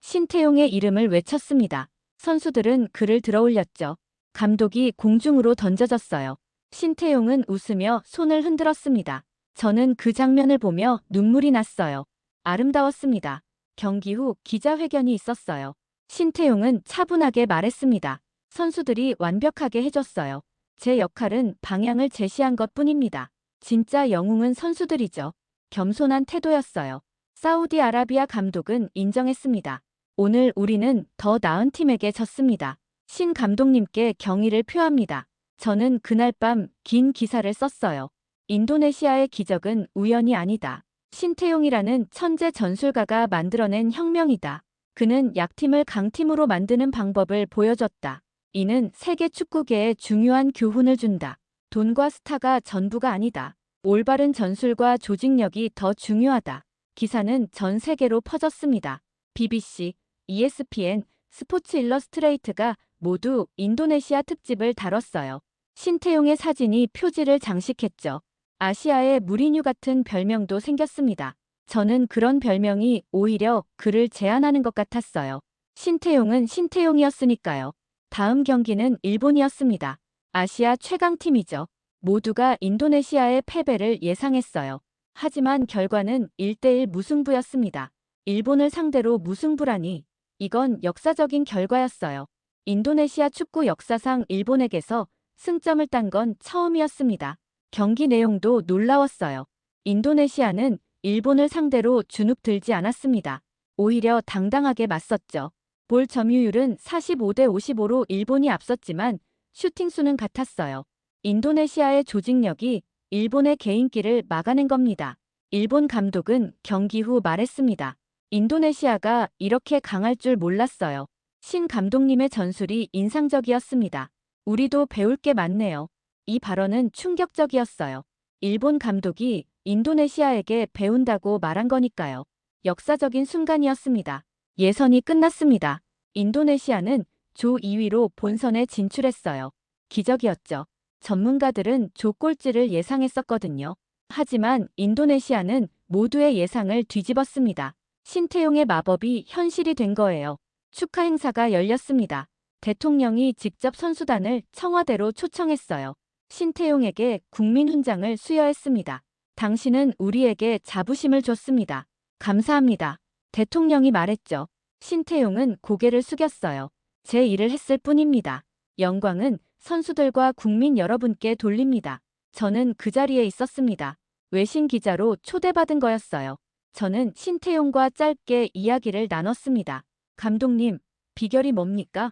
신태용의 이름을 외쳤습니다. 선수들은 그를 들어올렸죠. 감독이 공중으로 던져졌어요. 신태용은 웃으며 손을 흔들었습니다. 저는 그 장면을 보며 눈물이 났어요. 아름다웠습니다. 경기 후 기자회견이 있었어요. 신태용은 차분하게 말했습니다. 선수들이 완벽하게 해줬어요. 제 역할은 방향을 제시한 것뿐입니다. 진짜 영웅은 선수들이죠. 겸손한 태도였어요. 사우디아라비아 감독은 인정했습니다. 오늘 우리는 더 나은 팀에게 졌습니다. 신 감독님께 경의를 표합니다. 저는 그날 밤 긴 기사를 썼어요. 인도네시아의 기적은 우연이 아니다. 신태용이라는 천재 전술가가 만들어낸 혁명이다. 그는 약팀을 강팀으로 만드는 방법을 보여줬다. 이는 세계 축구계에 중요한 교훈을 준다. 돈과 스타가 전부가 아니다. 올바른 전술과 조직력이 더 중요하다. 기사는 전 세계로 퍼졌습니다. BBC, ESPN, 스포츠 일러스트레이트가 모두 인도네시아 특집을 다뤘어요. 신태용의 사진이 표지를 장식했죠. 아시아의 무리뉴 같은 별명도 생겼습니다. 저는 그런 별명이 오히려 그를 제안하는 것 같았어요. 신태용은 신태용이었으니까요. 다음 경기는 일본이었습니다. 아시아 최강팀이죠. 모두가 인도네시아의 패배를 예상했어요. 하지만 결과는 1대1 무승부였습니다. 일본을 상대로 무승부라니. 이건 역사적인 결과였어요. 인도네시아 축구 역사상 일본에게서 승점을 딴 건 처음이었습니다. 경기 내용도 놀라웠어요. 인도네시아는 일본을 상대로 주눅 들지 않았습니다. 오히려 당당하게 맞섰죠. 볼 점유율은 45대 55로 일본이 앞섰지만 슈팅 수는 같았어요. 인도네시아의 조직력이 일본의 개인기를 막아낸 겁니다. 일본 감독은 경기 후 말했습니다. 인도네시아가 이렇게 강할 줄 몰랐어요. 신 감독님의 전술이 인상적이었습니다. 우리도 배울 게 많네요. 이 발언은 충격적이었어요. 일본 감독이 인도네시아에게 배운다고 말한 거니까요. 역사적인 순간이었습니다. 예선이 끝났습니다. 인도네시아는 조 2위로 본선에 진출했어요. 기적이었죠. 전문가들은 조 꼴찌를 예상했었거든요. 하지만 인도네시아는 모두의 예상을 뒤집었습니다. 신태용의 마법이 현실이 된 거예요. 축하 행사가 열렸습니다. 대통령이 직접 선수단을 청와대로 초청했어요. 신태용에게 국민훈장을 수여했습니다. 당신은 우리에게 자부심을 줬습니다. 감사합니다. 대통령이 말했죠. 신태용은 고개를 숙였어요. 제 일을 했을 뿐입니다. 영광은 선수들과 국민 여러분께 돌립니다. 저는 그 자리에 있었습니다. 외신 기자로 초대받은 거였어요. 저는 신태용과 짧게 이야기를 나눴습니다. 감독님, 비결이 뭡니까?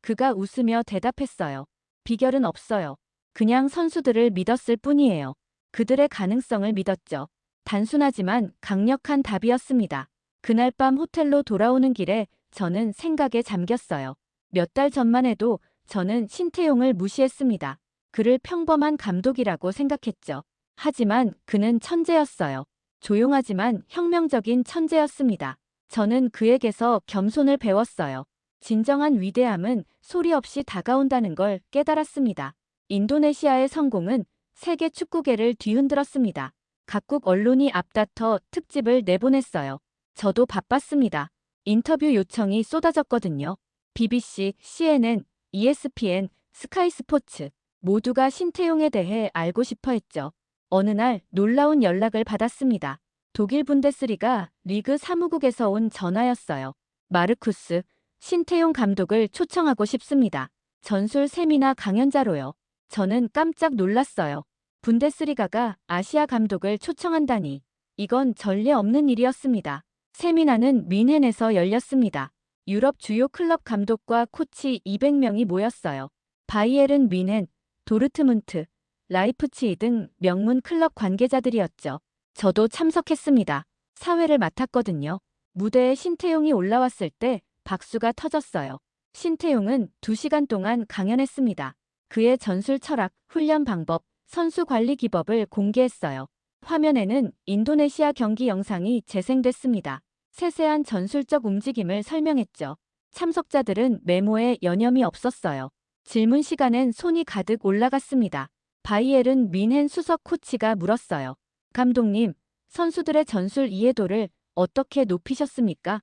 그가 웃으며 대답했어요. 비결은 없어요. 그냥 선수들을 믿었을 뿐이에요. 그들의 가능성을 믿었죠. 단순하지만 강력한 답이었습니다. 그날 밤 호텔로 돌아오는 길에 저는 생각에 잠겼어요. 몇 달 전만 해도 저는 신태용을 무시했습니다. 그를 평범한 감독이라고 생각했죠. 하지만 그는 천재였어요. 조용하지만 혁명적인 천재였습니다. 저는 그에게서 겸손을 배웠어요. 진정한 위대함은 소리 없이 다가온다는 걸 깨달았습니다. 인도네시아의 성공은 세계 축구계를 뒤흔들었습니다. 각국 언론이 앞다퉈 특집을 내보냈어요. 저도 바빴습니다. 인터뷰 요청이 쏟아졌거든요. BBC, CNN, ESPN, 스카이 스포츠 모두가 신태용에 대해 알고 싶어 했죠. 어느 날 놀라운 연락을 받았습니다. 독일 분데스리가 리그 사무국에서 온 전화였어요. 마르쿠스, 신태용 감독을 초청하고 싶습니다. 전술 세미나 강연자로요. 저는 깜짝 놀랐어요. 분데스리가가 아시아 감독을 초청한다니. 이건 전례 없는 일이었습니다. 세미나는 뮌헨에서 열렸습니다. 유럽 주요 클럽 감독과 코치 200명이 모였어요. 바이에른 뮌헨, 도르트문트, 라이프치히 등 명문 클럽 관계자들이었죠. 저도 참석했습니다. 사회를 맡았거든요. 무대에 신태용이 올라왔을 때 박수가 터졌어요. 신태용은 2시간 동안 강연했습니다. 그의 전술 철학, 훈련 방법, 선수 관리 기법을 공개했어요. 화면에는 인도네시아 경기 영상이 재생됐습니다. 세세한 전술적 움직임을 설명했죠. 참석자들은 메모에 여념이 없었어요. 질문 시간엔 손이 가득 올라갔습니다. 바이에른 뮌헨 수석 코치가 물었어요. 감독님, 선수들의 전술 이해도를 어떻게 높이셨습니까?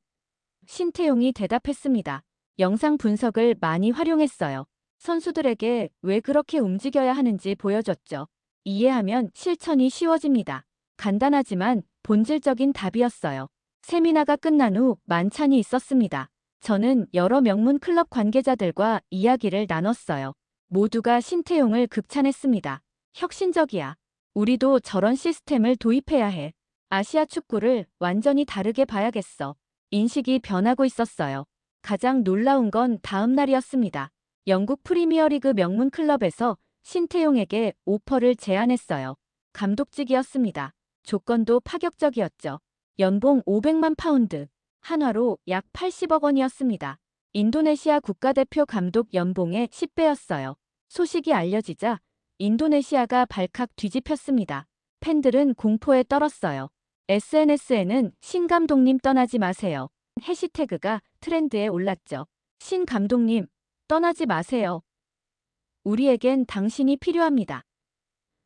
신태용이 대답했습니다. 영상 분석을 많이 활용했어요. 선수들에게 왜 그렇게 움직여야 하는지 보여줬죠. 이해하면 실천이 쉬워집니다. 간단하지만 본질적인 답이었어요. 세미나가 끝난 후 만찬이 있었습니다. 저는 여러 명문 클럽 관계자들과 이야기를 나눴어요. 모두가 신태용을 극찬했습니다. 혁신적이야. 우리도 저런 시스템을 도입해야 해. 아시아 축구를 완전히 다르게 봐야겠어. 인식이 변하고 있었어요. 가장 놀라운 건 다음 날이었습니다. 영국 프리미어리그 명문 클럽에서 신태용에게 오퍼를 제안했어요. 감독직이었습니다. 조건도 파격적이었죠. 연봉 500만 파운드, 한화로 약 80억 원이었습니다. 인도네시아 국가대표 감독 연봉의 10배였어요. 소식이 알려지자 인도네시아가 발칵 뒤집혔습니다. 팬들은 공포에 떨었어요. SNS에는 신 감독님 떠나지 마세요. 해시태그가 트렌드에 올랐죠. 신 감독님, 떠나지 마세요. 우리에겐 당신이 필요합니다.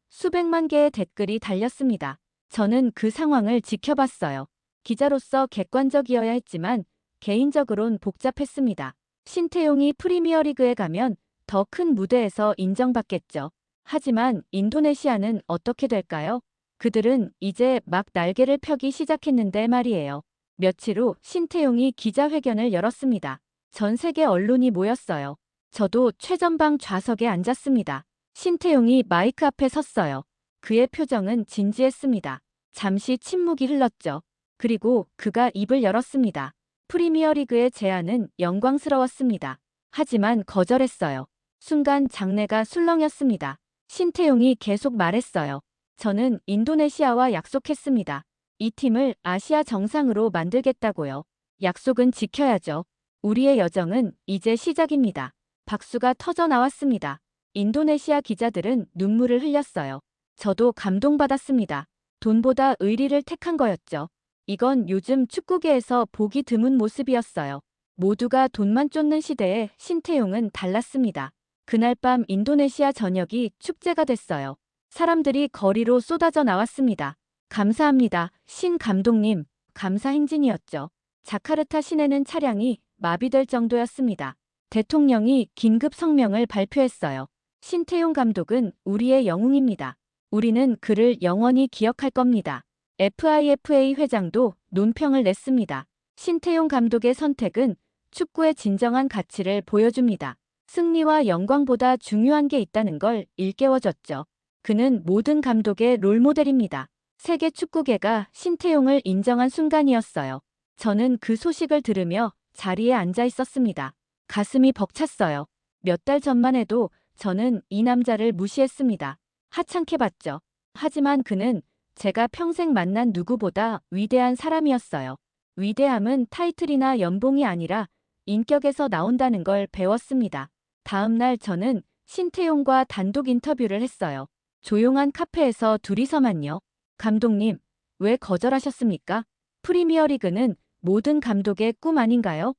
수백만 개의 댓글이 달렸습니다. 저는 그 상황을 지켜봤어요. 기자로서 객관적이어야 했지만 개인적으론 복잡했습니다. 신태용이 프리미어리그에 가면 더 큰 무대에서 인정받겠죠. 하지만 인도네시아는 어떻게 될까요? 그들은 이제 막 날개를 펴기 시작했는데 말이에요. 며칠 후 신태용이 기자회견을 열었습니다. 전 세계 언론이 모였어요. 저도 최전방 좌석에 앉았습니다. 신태용이 마이크 앞에 섰어요. 그의 표정은 진지했습니다. 잠시 침묵이 흘렀죠. 그리고 그가 입을 열었습니다. 프리미어리그의 제안은 영광스러웠습니다. 하지만 거절했어요. 순간 장내가 술렁였습니다. 신태용이 계속 말했어요. 저는 인도네시아와 약속했습니다. 이 팀을 아시아 정상으로 만들겠다고요. 약속은 지켜야죠. 우리의 여정은 이제 시작입니다. 박수가 터져 나왔습니다. 인도네시아 기자들은 눈물을 흘렸어요. 저도 감동받았습니다. 돈보다 의리를 택한 거였죠. 이건 요즘 축구계에서 보기 드문 모습이었어요. 모두가 돈만 쫓는 시대에 신태용은 달랐습니다. 그날 밤 인도네시아 전역이 축제가 됐어요. 사람들이 거리로 쏟아져 나왔습니다. 감사합니다, 신 감독님. 감사 행진이었죠. 자카르타 시내는 차량이 마비될 정도였습니다. 대통령이 긴급 성명을 발표했어요. 신태용 감독은 우리의 영웅입니다. 우리는 그를 영원히 기억할 겁니다. FIFA 회장도 논평을 냈습니다. 신태용 감독의 선택은 축구의 진정한 가치를 보여줍니다. 승리와 영광보다 중요한 게 있다는 걸 일깨워줬죠. 그는 모든 감독의 롤모델입니다. 세계 축구계가 신태용을 인정한 순간이었어요. 저는 그 소식을 들으며 자리에 앉아 있었습니다. 가슴이 벅찼어요. 몇 달 전만 해도 저는 이 남자를 무시했습니다. 하찮게 봤죠. 하지만 그는 제가 평생 만난 누구보다 위대한 사람이었어요. 위대함은 타이틀이나 연봉이 아니라 인격에서 나온다는 걸 배웠습니다. 다음 날 저는 신태용과 단독 인터뷰를 했어요. 조용한 카페에서 둘이서만요. 감독님, 왜 거절하셨습니까? 프리미어리그는 모든 감독의 꿈 아닌가요?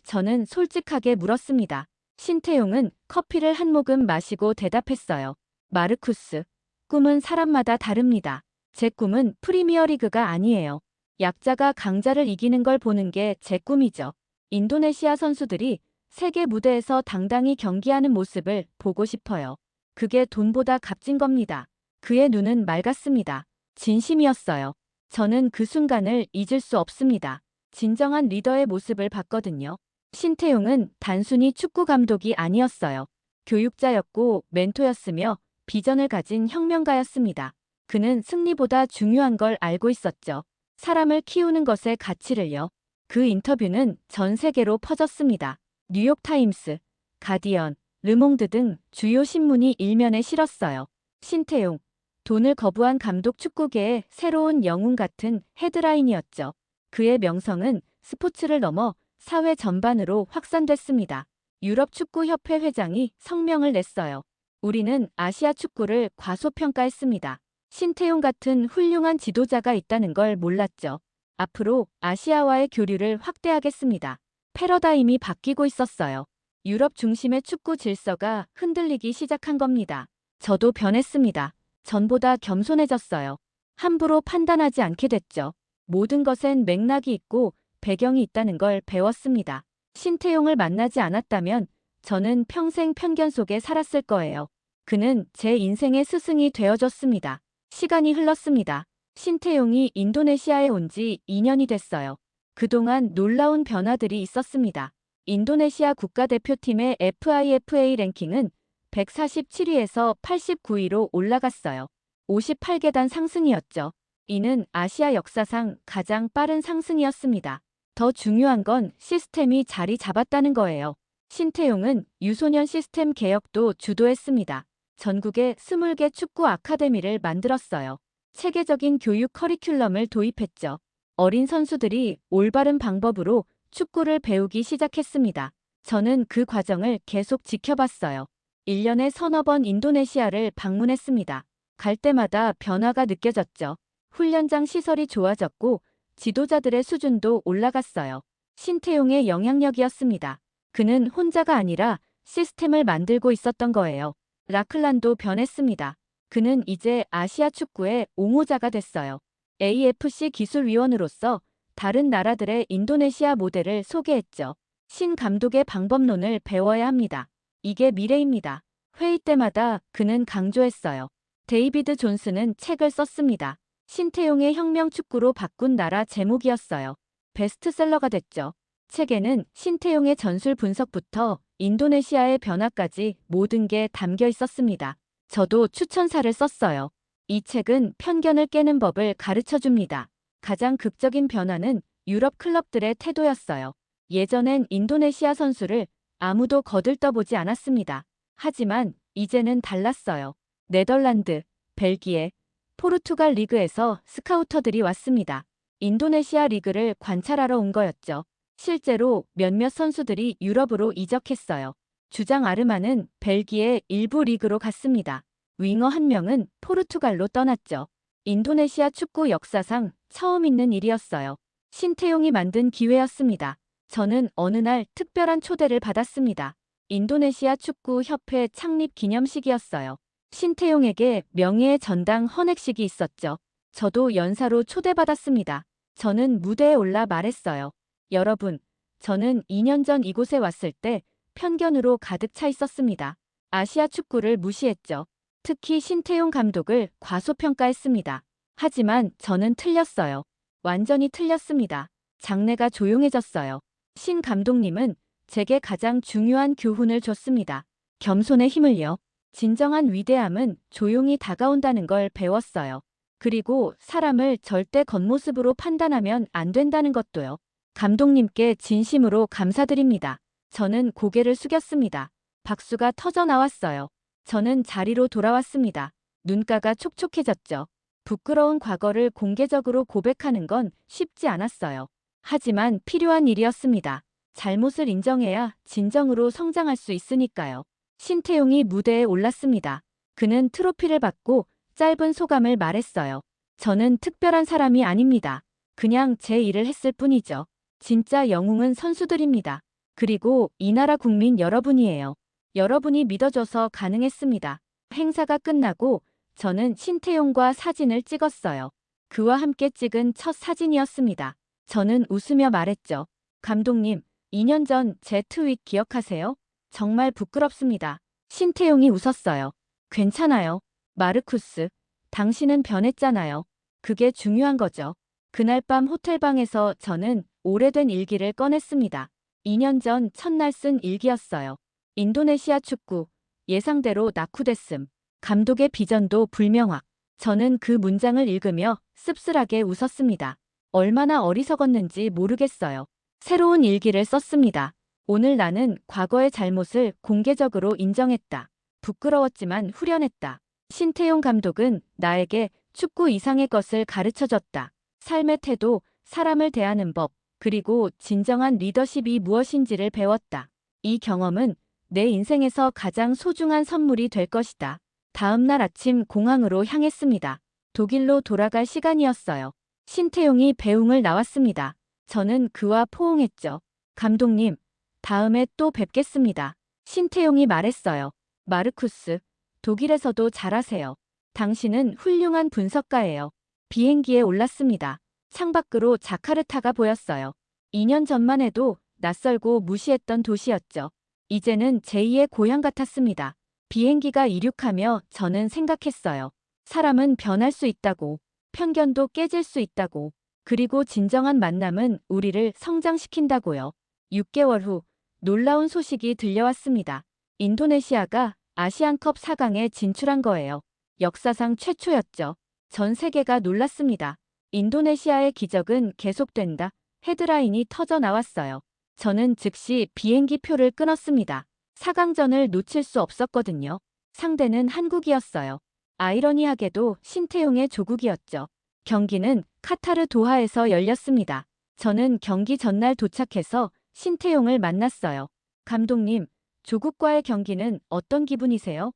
저는 솔직하게 물었습니다. 신태용은 커피를 한 모금 마시고 대답했어요. 마르쿠스, 꿈은 사람마다 다릅니다. 제 꿈은 프리미어리그가 아니에요. 약자가 강자를 이기는 걸 보는 게 제 꿈이죠. 인도네시아 선수들이 세계 무대에서 당당히 경기하는 모습을 보고 싶어요. 그게 돈보다 값진 겁니다. 그의 눈은 맑았습니다. 진심이었어요. 저는 그 순간을 잊을 수 없습니다. 진정한 리더의 모습을 봤거든요. 신태용은 단순히 축구 감독이 아니었어요. 교육자였고 멘토였으며 비전을 가진 혁명가였습니다. 그는 승리보다 중요한 걸 알고 있었죠. 사람을 키우는 것의 가치를요. 그 인터뷰는 전 세계로 퍼졌습니다. 뉴욕타임스, 가디언, 르몽드 등 주요 신문이 일면에 실었어요. 신태용, 돈을 거부한 감독, 축구계의 새로운 영웅 같은 헤드라인이었죠. 그의 명성은 스포츠를 넘어 사회 전반으로 확산됐습니다. 유럽 축구협회 회장이 성명을 냈어요. 우리는 아시아 축구를 과소평가했습니다. 신태용 같은 훌륭한 지도자가 있다는 걸 몰랐죠. 앞으로 아시아와의 교류를 확대하겠습니다. 패러다임이 바뀌고 있었어요. 유럽 중심의 축구 질서가 흔들리기 시작한 겁니다. 저도 변했습니다. 전보다 겸손해졌어요. 함부로 판단하지 않게 됐죠. 모든 것엔 맥락이 있고 배경이 있다는 걸 배웠습니다. 신태용을 만나지 않았다면 저는 평생 편견 속에 살았을 거예요. 그는 제 인생의 스승이 되어줬습니다. 시간이 흘렀습니다. 신태용이 인도네시아에 온 지 2년이 됐어요. 그동안 놀라운 변화들이 있었습니다. 인도네시아 국가대표팀의 FIFA 랭킹은 147위에서 89위로 올라갔어요. 58계단 상승이었죠. 이는 아시아 역사상 가장 빠른 상승이었습니다. 더 중요한 건 시스템이 자리 잡았다는 거예요. 신태용은 유소년 시스템 개혁도 주도했습니다. 전국에 20개 축구 아카데미를 만들었어요. 체계적인 교육 커리큘럼을 도입했죠. 어린 선수들이 올바른 방법으로 축구를 배우기 시작했습니다. 저는 그 과정을 계속 지켜봤어요. 1년에 서너 번 인도네시아를 방문했습니다. 갈 때마다 변화가 느껴졌죠. 훈련장 시설이 좋아졌고 지도자들의 수준도 올라갔어요. 신태용의 영향력이었습니다. 그는 혼자가 아니라 시스템을 만들고 있었던 거예요. 라클란도 변했습니다. 그는 이제 아시아 축구의 옹호자가 됐어요. AFC 기술위원으로서 다른 나라들의 인도네시아 모델을 소개했죠. 신 감독의 방법론을 배워야 합니다. 이게 미래입니다. 회의 때마다 그는 강조했어요. 데이비드 존슨은 책을 썼습니다. 신태용의 혁명 축구로 바꾼 나라 제목이었어요. 베스트셀러가 됐죠. 책에는 신태용의 전술 분석부터 인도네시아의 변화까지 모든 게 담겨 있었습니다. 저도 추천사를 썼어요. 이 책은 편견을 깨는 법을 가르쳐 줍니다. 가장 극적인 변화는 유럽 클럽들의 태도였어요. 예전엔 인도네시아 선수를 아무도 거들떠보지 않았습니다. 하지만 이제는 달랐어요. 네덜란드, 벨기에, 포르투갈 리그에서 스카우터들이 왔습니다. 인도네시아 리그를 관찰하러 온 거였죠. 실제로 몇몇 선수들이 유럽으로 이적했어요. 주장 아르마는 벨기에 일부 리그로 갔습니다. 윙어 한 명은 포르투갈로 떠났죠. 인도네시아 축구 역사상 처음 있는 일이었어요. 신태용이 만든 기회였습니다. 저는 어느 날 특별한 초대를 받았습니다. 인도네시아 축구 협회 창립 기념식이었어요. 신태용에게 명예의 전당 헌액식이 있었죠. 저도 연사로 초대받았습니다. 저는 무대에 올라 말했어요. 여러분, 저는 2년 전 이곳에 왔을 때 편견으로 가득 차 있었습니다. 아시아 축구를 무시했죠. 특히 신태용 감독을 과소평가했습니다. 하지만 저는 틀렸어요. 완전히 틀렸습니다. 장내가 조용해졌어요. 신 감독님은 제게 가장 중요한 교훈을 줬습니다. 겸손의 힘을요. 진정한 위대함은 조용히 다가온다는 걸 배웠어요. 그리고 사람을 절대 겉모습으로 판단하면 안 된다는 것도요. 감독님께 진심으로 감사드립니다. 저는 고개를 숙였습니다. 박수가 터져 나왔어요. 저는 자리로 돌아왔습니다. 눈가가 촉촉해졌죠. 부끄러운 과거를 공개적으로 고백하는 건 쉽지 않았어요. 하지만 필요한 일이었습니다. 잘못을 인정해야 진정으로 성장할 수 있으니까요. 신태용이 무대에 올랐습니다. 그는 트로피를 받고 짧은 소감을 말했어요. 저는 특별한 사람이 아닙니다. 그냥 제 일을 했을 뿐이죠. 진짜 영웅은 선수들입니다. 그리고 이 나라 국민 여러분이에요. 여러분이 믿어줘서 가능했습니다. 행사가 끝나고 저는 신태용과 사진을 찍었어요. 그와 함께 찍은 첫 사진이었습니다. 저는 웃으며 말했죠. 감독님, 2년 전 제 트윗 기억하세요? 정말 부끄럽습니다. 신태용이 웃었어요. 괜찮아요. 마르쿠스, 당신은 변했잖아요. 그게 중요한 거죠. 그날 밤 호텔방에서 저는 오래된 일기를 꺼냈습니다. 2년 전 첫날 쓴 일기였어요. 인도네시아 축구, 예상대로 낙후됐음. 감독의 비전도 불명확. 저는 그 문장을 읽으며 씁쓸하게 웃었습니다. 얼마나 어리석었는지 모르겠어요. 새로운 일기를 썼습니다. 오늘 나는 과거의 잘못을 공개적으로 인정했다. 부끄러웠지만 후련했다. 신태용 감독은 나에게 축구 이상의 것을 가르쳐줬다. 삶의 태도, 사람을 대하는 법, 그리고 진정한 리더십이 무엇인지를 배웠다. 이 경험은 내 인생에서 가장 소중한 선물이 될 것이다. 다음 날 아침 공항으로 향했습니다. 독일로 돌아갈 시간이었어요. 신태용이 배웅을 나왔습니다. 저는 그와 포옹했죠. 감독님, 다음에 또 뵙겠습니다. 신태용이 말했어요. 마르쿠스, 독일에서도 잘하세요. 당신은 훌륭한 분석가예요. 비행기에 올랐습니다. 창밖으로 자카르타가 보였어요. 2년 전만 해도 낯설고 무시했던 도시였죠. 이제는 제2의 고향 같았습니다. 비행기가 이륙하며 저는 생각했어요. 사람은 변할 수 있다고, 편견도 깨질 수 있다고, 그리고 진정한 만남은 우리를 성장시킨다고요. 6개월 후 놀라운 소식이 들려왔습니다. 인도네시아가 아시안컵 4강에 진출한 거예요. 역사상 최초였죠. 전 세계가 놀랐습니다. 인도네시아의 기적은 계속된다. 헤드라인이 터져 나왔어요. 저는 즉시 비행기 표를 끊었습니다. 4강전을 놓칠 수 없었거든요. 상대는 한국이었어요. 아이러니하게도 신태용의 조국이었죠. 경기는 카타르 도하에서 열렸습니다. 저는 경기 전날 도착해서 신태용을 만났어요. 감독님, 조국과의 경기는 어떤 기분이세요?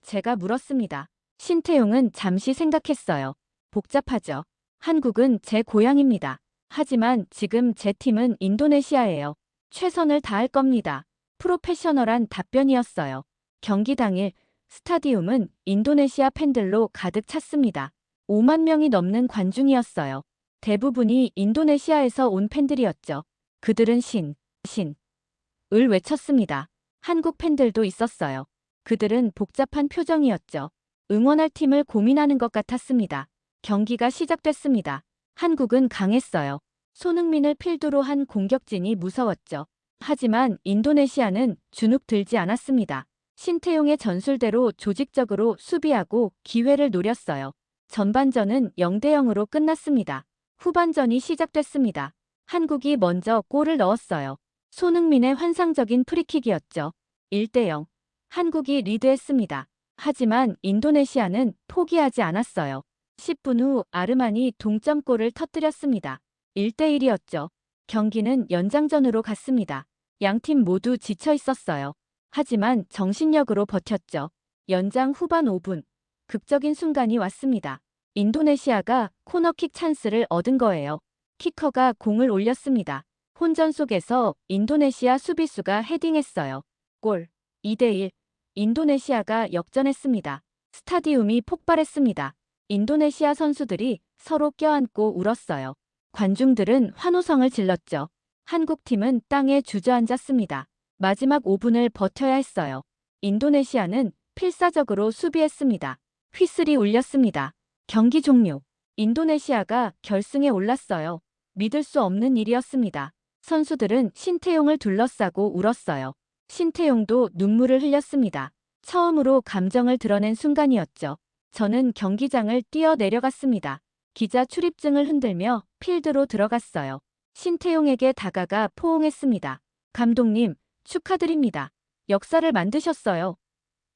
제가 물었습니다. 신태용은 잠시 생각했어요. 복잡하죠. 한국은 제 고향입니다. 하지만 지금 제 팀은 인도네시아예요. 최선을 다할 겁니다. 프로페셔널한 답변이었어요. 경기 당일 스타디움은 인도네시아 팬들로 가득 찼습니다. 5만 명이 넘는 관중이었어요. 대부분이 인도네시아에서 온 팬들이었죠. 그들은 을 외쳤습니다. 한국 팬들도 있었어요. 그들은 복잡한 표정이었죠. 응원할 팀을 고민하는 것 같았습니다. 경기가 시작됐습니다. 한국은 강했어요. 손흥민을 필두로 한 공격진이 무서웠죠. 하지만 인도네시아는 주눅 들지 않았습니다. 신태용의 전술대로 조직적으로 수비하고 기회를 노렸어요. 전반전은 0대0으로 끝났습니다. 후반전이 시작됐습니다. 한국이 먼저 골을 넣었어요. 손흥민의 환상적인 프리킥이었죠. 1대0. 한국이 리드했습니다. 하지만 인도네시아는 포기하지 않았어요. 10분 후 아르만이 동점골을 터뜨렸습니다. 1대1이었죠. 경기는 연장전으로 갔습니다. 양팀 모두 지쳐 있었어요. 하지만 정신력으로 버텼죠. 연장 후반 5분. 극적인 순간이 왔습니다. 인도네시아가 코너킥 찬스를 얻은 거예요. 키커가 공을 올렸습니다. 혼전 속에서 인도네시아 수비수가 헤딩했어요. 골. 2대1. 인도네시아가 역전했습니다. 스타디움이 폭발했습니다. 인도네시아 선수들이 서로 껴안고 울었어요. 관중들은 환호성을 질렀죠. 한국팀은 땅에 주저앉았습니다. 마지막 5분을 버텨야 했어요. 인도네시아는 필사적으로 수비했습니다. 휘슬이 울렸습니다. 경기 종료. 인도네시아가 결승에 올랐어요. 믿을 수 없는 일이었습니다. 선수들은 신태용을 둘러싸고 울었어요. 신태용도 눈물을 흘렸습니다. 처음으로 감정을 드러낸 순간이었죠. 저는 경기장을 뛰어내려갔습니다. 기자 출입증을 흔들며 필드로 들어갔어요. 신태용에게 다가가 포옹했습니다. 감독님, 축하드립니다. 역사를 만드셨어요.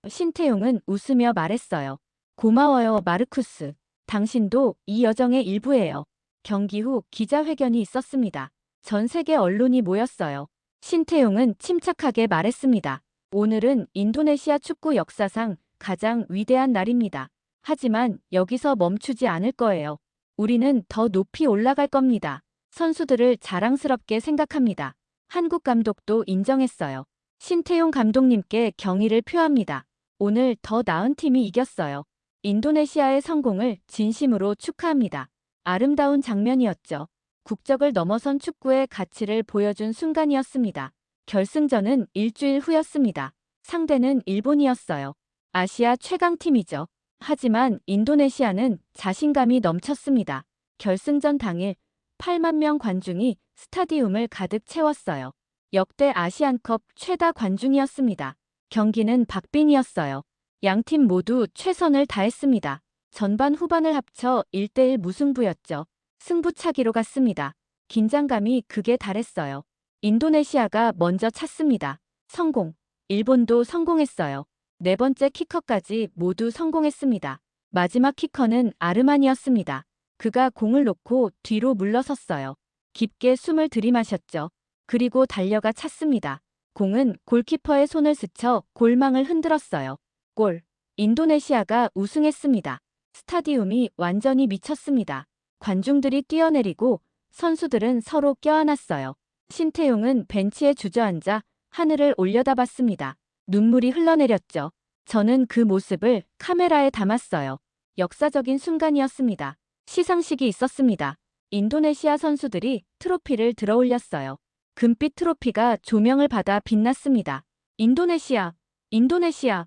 신태용은 웃으며 말했어요. 고마워요, 마르쿠스. 당신도 이 여정의 일부예요. 경기 후 기자회견이 있었습니다. 전 세계 언론이 모였어요. 신태용은 침착하게 말했습니다. 오늘은 인도네시아 축구 역사상 가장 위대한 날입니다. 하지만 여기서 멈추지 않을 거예요. 우리는 더 높이 올라갈 겁니다. 선수들을 자랑스럽게 생각합니다. 한국 감독도 인정했어요. 신태용 감독님께 경의를 표합니다. 오늘 더 나은 팀이 이겼어요. 인도네시아의 성공을 진심으로 축하합니다. 아름다운 장면이었죠. 국적을 넘어선 축구의 가치를 보여준 순간이었습니다. 결승전은 일주일 후였습니다. 상대는 일본이었어요. 아시아 최강팀이죠. 하지만 인도네시아는 자신감이 넘쳤습니다. 결승전 당일 8만 명 관중이 스타디움을 가득 채웠어요. 역대 아시안컵 최다 관중이었습니다. 경기는 박빙이었어요. 양팀 모두 최선을 다했습니다. 전반 후반을 합쳐 1대1 무승부였죠. 승부차기로 갔습니다. 긴장감이 극에 달했어요. 인도네시아가 먼저 찼습니다. 성공. 일본도 성공했어요. 네 번째 키커까지 모두 성공했습니다. 마지막 키커는 아르만이었습니다. 그가 공을 놓고 뒤로 물러섰어요. 깊게 숨을 들이마셨죠. 그리고 달려가 찼습니다. 공은 골키퍼의 손을 스쳐 골망을 흔들었어요. 골. 인도네시아가 우승했습니다. 스타디움이 완전히 미쳤습니다. 관중들이 뛰어내리고 선수들은 서로 껴안았어요. 신태용은 벤치에 주저앉아 하늘을 올려다봤습니다. 눈물이 흘러내렸죠. 저는 그 모습을 카메라에 담았어요. 역사적인 순간이었습니다. 시상식이 있었습니다. 인도네시아 선수들이 트로피를 들어올렸어요. 금빛 트로피가 조명을 받아 빛났습니다. 인도네시아, 인도네시아.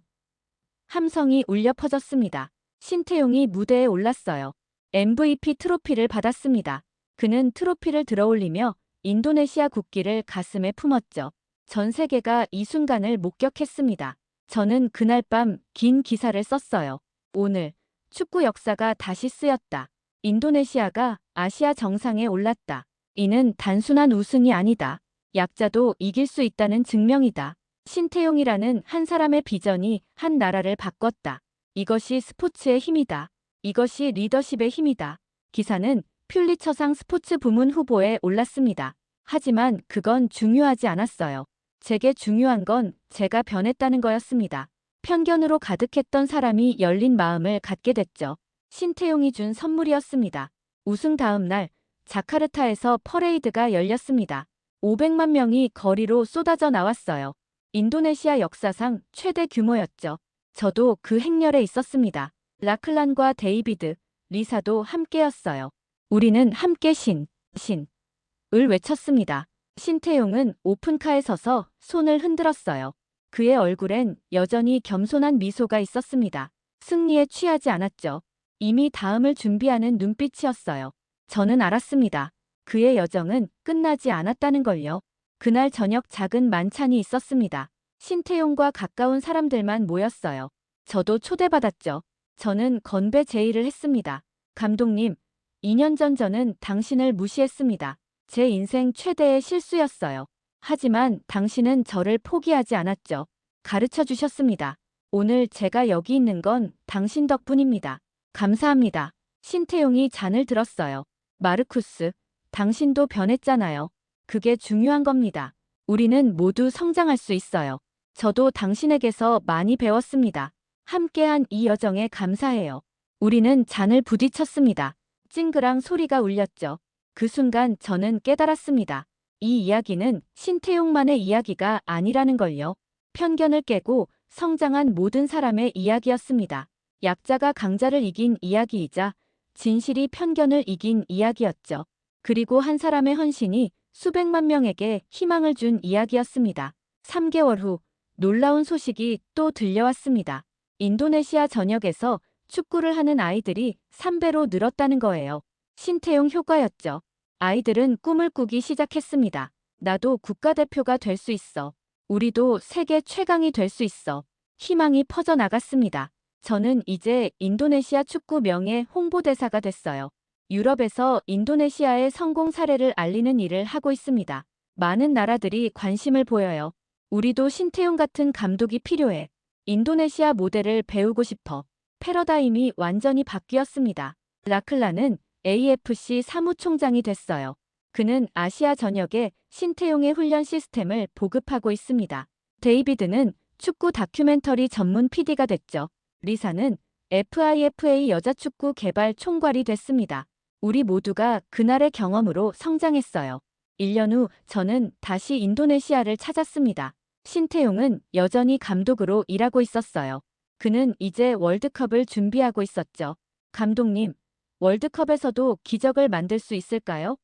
함성이 울려 퍼졌습니다. 신태용이 무대에 올랐어요. MVP 트로피를 받았습니다. 그는 트로피를 들어올리며 인도네시아 국기를 가슴에 품었죠. 전 세계가 이 순간을 목격했습니다. 저는 그날 밤 긴 기사를 썼어요. 오늘 축구 역사가 다시 쓰였다. 인도네시아가 아시아 정상에 올랐다. 이는 단순한 우승이 아니다. 약자도 이길 수 있다는 증명이다. 신태용이라는 한 사람의 비전이 한 나라를 바꿨다. 이것이 스포츠의 힘이다. 이것이 리더십의 힘이다. 기사는 퓰리처상 스포츠 부문 후보에 올랐습니다. 하지만 그건 중요하지 않았어요. 제게 중요한 건 제가 변했다는 거였습니다. 편견으로 가득했던 사람이 열린 마음을 갖게 됐죠. 신태용이 준 선물이었습니다. 우승 다음 날 자카르타에서 퍼레이드가 열렸습니다. 500만 명이 거리로 쏟아져 나왔어요. 인도네시아 역사상 최대 규모였죠. 저도 그 행렬에 있었습니다. 라클란과 데이비드, 리사도 함께였어요. 우리는 함께 신을 외쳤습니다. 신태용은 오픈카에 서서 손을 흔들었어요. 그의 얼굴엔 여전히 겸손한 미소가 있었습니다. 승리에 취하지 않았죠. 이미 다음을 준비하는 눈빛이었어요. 저는 알았습니다. 그의 여정은 끝나지 않았다는 걸요. 그날 저녁 작은 만찬이 있었습니다. 신태용과 가까운 사람들만 모였어요. 저도 초대받았죠. 저는 건배 제의를 했습니다. 감독님, 2년 전 저는 당신을 무시했습니다. 제 인생 최대의 실수였어요. 하지만 당신은 저를 포기하지 않았죠. 가르쳐 주셨습니다. 오늘 제가 여기 있는 건 당신 덕분입니다. 감사합니다. 신태용이 잔을 들었어요. 마르쿠스, 당신도 변했잖아요. 그게 중요한 겁니다. 우리는 모두 성장할 수 있어요. 저도 당신에게서 많이 배웠습니다. 함께한 이 여정에 감사해요. 우리는 잔을 부딪혔습니다. 찡그랑 소리가 울렸죠. 그 순간 저는 깨달았습니다. 이 이야기는 신태용만의 이야기가 아니라는 걸요. 편견을 깨고 성장한 모든 사람의 이야기였습니다. 약자가 강자를 이긴 이야기이자 진실이 편견을 이긴 이야기였죠. 그리고 한 사람의 헌신이 수백만 명에게 희망을 준 이야기였습니다. 3개월 후 놀라운 소식이 또 들려왔습니다. 인도네시아 전역에서 축구를 하는 아이들이 3배로 늘었다는 거예요. 신태용 효과였죠. 아이들은 꿈을 꾸기 시작했습니다. 나도 국가대표가 될 수 있어. 우리도 세계 최강이 될 수 있어. 희망이 퍼져나갔습니다. 저는 이제 인도네시아 축구 명예 홍보대사가 됐어요. 유럽에서 인도네시아의 성공 사례를 알리는 일을 하고 있습니다. 많은 나라들이 관심을 보여요. 우리도 신태용 같은 감독이 필요해. 인도네시아 모델을 배우고 싶어. 패러다임이 완전히 바뀌었습니다. 라클라는 AFC 사무총장이 됐어요. 그는 아시아 전역에 신태용의 훈련 시스템을 보급하고 있습니다. 데이비드는 축구 다큐멘터리 전문 PD가 됐죠. 리사는 FIFA 여자축구 개발 총괄이 됐습니다. 우리 모두가 그날의 경험으로 성장했어요. 1년 후 저는 다시 인도네시아를 찾았습니다. 신태용은 여전히 감독으로 일하고 있었어요. 그는 이제 월드컵을 준비하고 있었죠. 감독님, 월드컵에서도 기적을 만들 수 있을까요?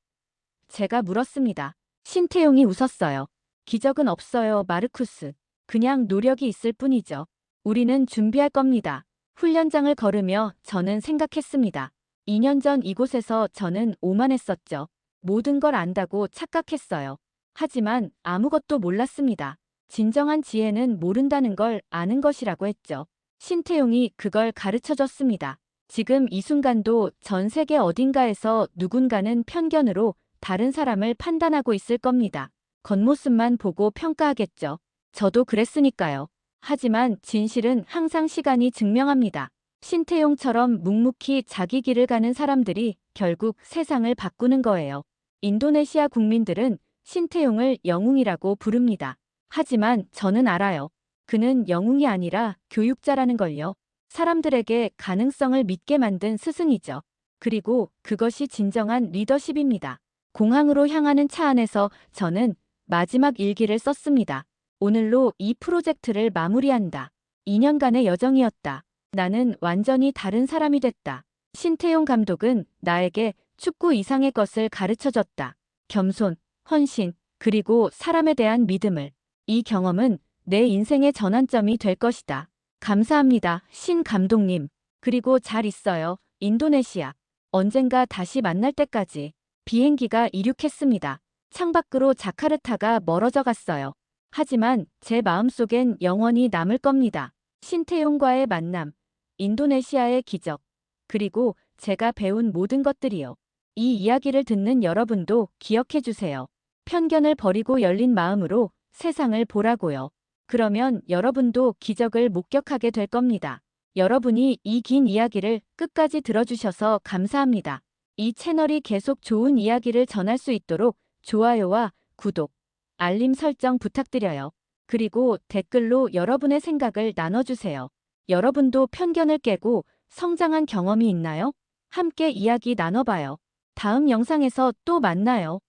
제가 물었습니다. 신태용이 웃었어요. 기적은 없어요, 마르쿠스. 그냥 노력이 있을 뿐이죠. 우리는 준비할 겁니다. 훈련장을 걸으며 저는 생각했습니다. 2년 전 이곳에서 저는 오만했었죠. 모든 걸 안다고 착각했어요. 하지만 아무것도 몰랐습니다. 진정한 지혜는 모른다는 걸 아는 것이라고 했죠. 신태용이 그걸 가르쳐줬습니다. 지금 이 순간도 전 세계 어딘가에서 누군가는 편견으로 다른 사람을 판단하고 있을 겁니다. 겉모습만 보고 평가하겠죠. 저도 그랬으니까요. 하지만 진실은 항상 시간이 증명합니다. 신태용처럼 묵묵히 자기 길을 가는 사람들이 결국 세상을 바꾸는 거예요. 인도네시아 국민들은 신태용을 영웅이라고 부릅니다. 하지만 저는 알아요. 그는 영웅이 아니라 교육자라는 걸요. 사람들에게 가능성을 믿게 만든 스승이죠. 그리고 그것이 진정한 리더십입니다. 공항으로 향하는 차 안에서 저는 마지막 일기를 썼습니다. 오늘로 이 프로젝트를 마무리한다. 2년간의 여정이었다. 나는 완전히 다른 사람이 됐다. 신태용 감독은 나에게 축구 이상의 것을 가르쳐줬다. 겸손, 헌신, 그리고 사람에 대한 믿음을. 이 경험은 내 인생의 전환점이 될 것이다. 감사합니다, 신 감독님. 그리고 잘 있어요, 인도네시아. 언젠가 다시 만날 때까지. 비행기가 이륙했습니다. 창밖으로 자카르타가 멀어져 갔어요. 하지만 제 마음속엔 영원히 남을 겁니다. 신태용과의 만남, 인도네시아의 기적, 그리고 제가 배운 모든 것들이요. 이 이야기를 듣는 여러분도 기억해 주세요. 편견을 버리고 열린 마음으로 세상을 보라고요. 그러면 여러분도 기적을 목격하게 될 겁니다. 여러분이 이 긴 이야기를 끝까지 들어주셔서 감사합니다. 이 채널이 계속 좋은 이야기를 전할 수 있도록 좋아요와 구독, 알림 설정 부탁드려요. 그리고 댓글로 여러분의 생각을 나눠주세요. 여러분도 편견을 깨고 성장한 경험이 있나요? 함께 이야기 나눠봐요. 다음 영상에서 또 만나요.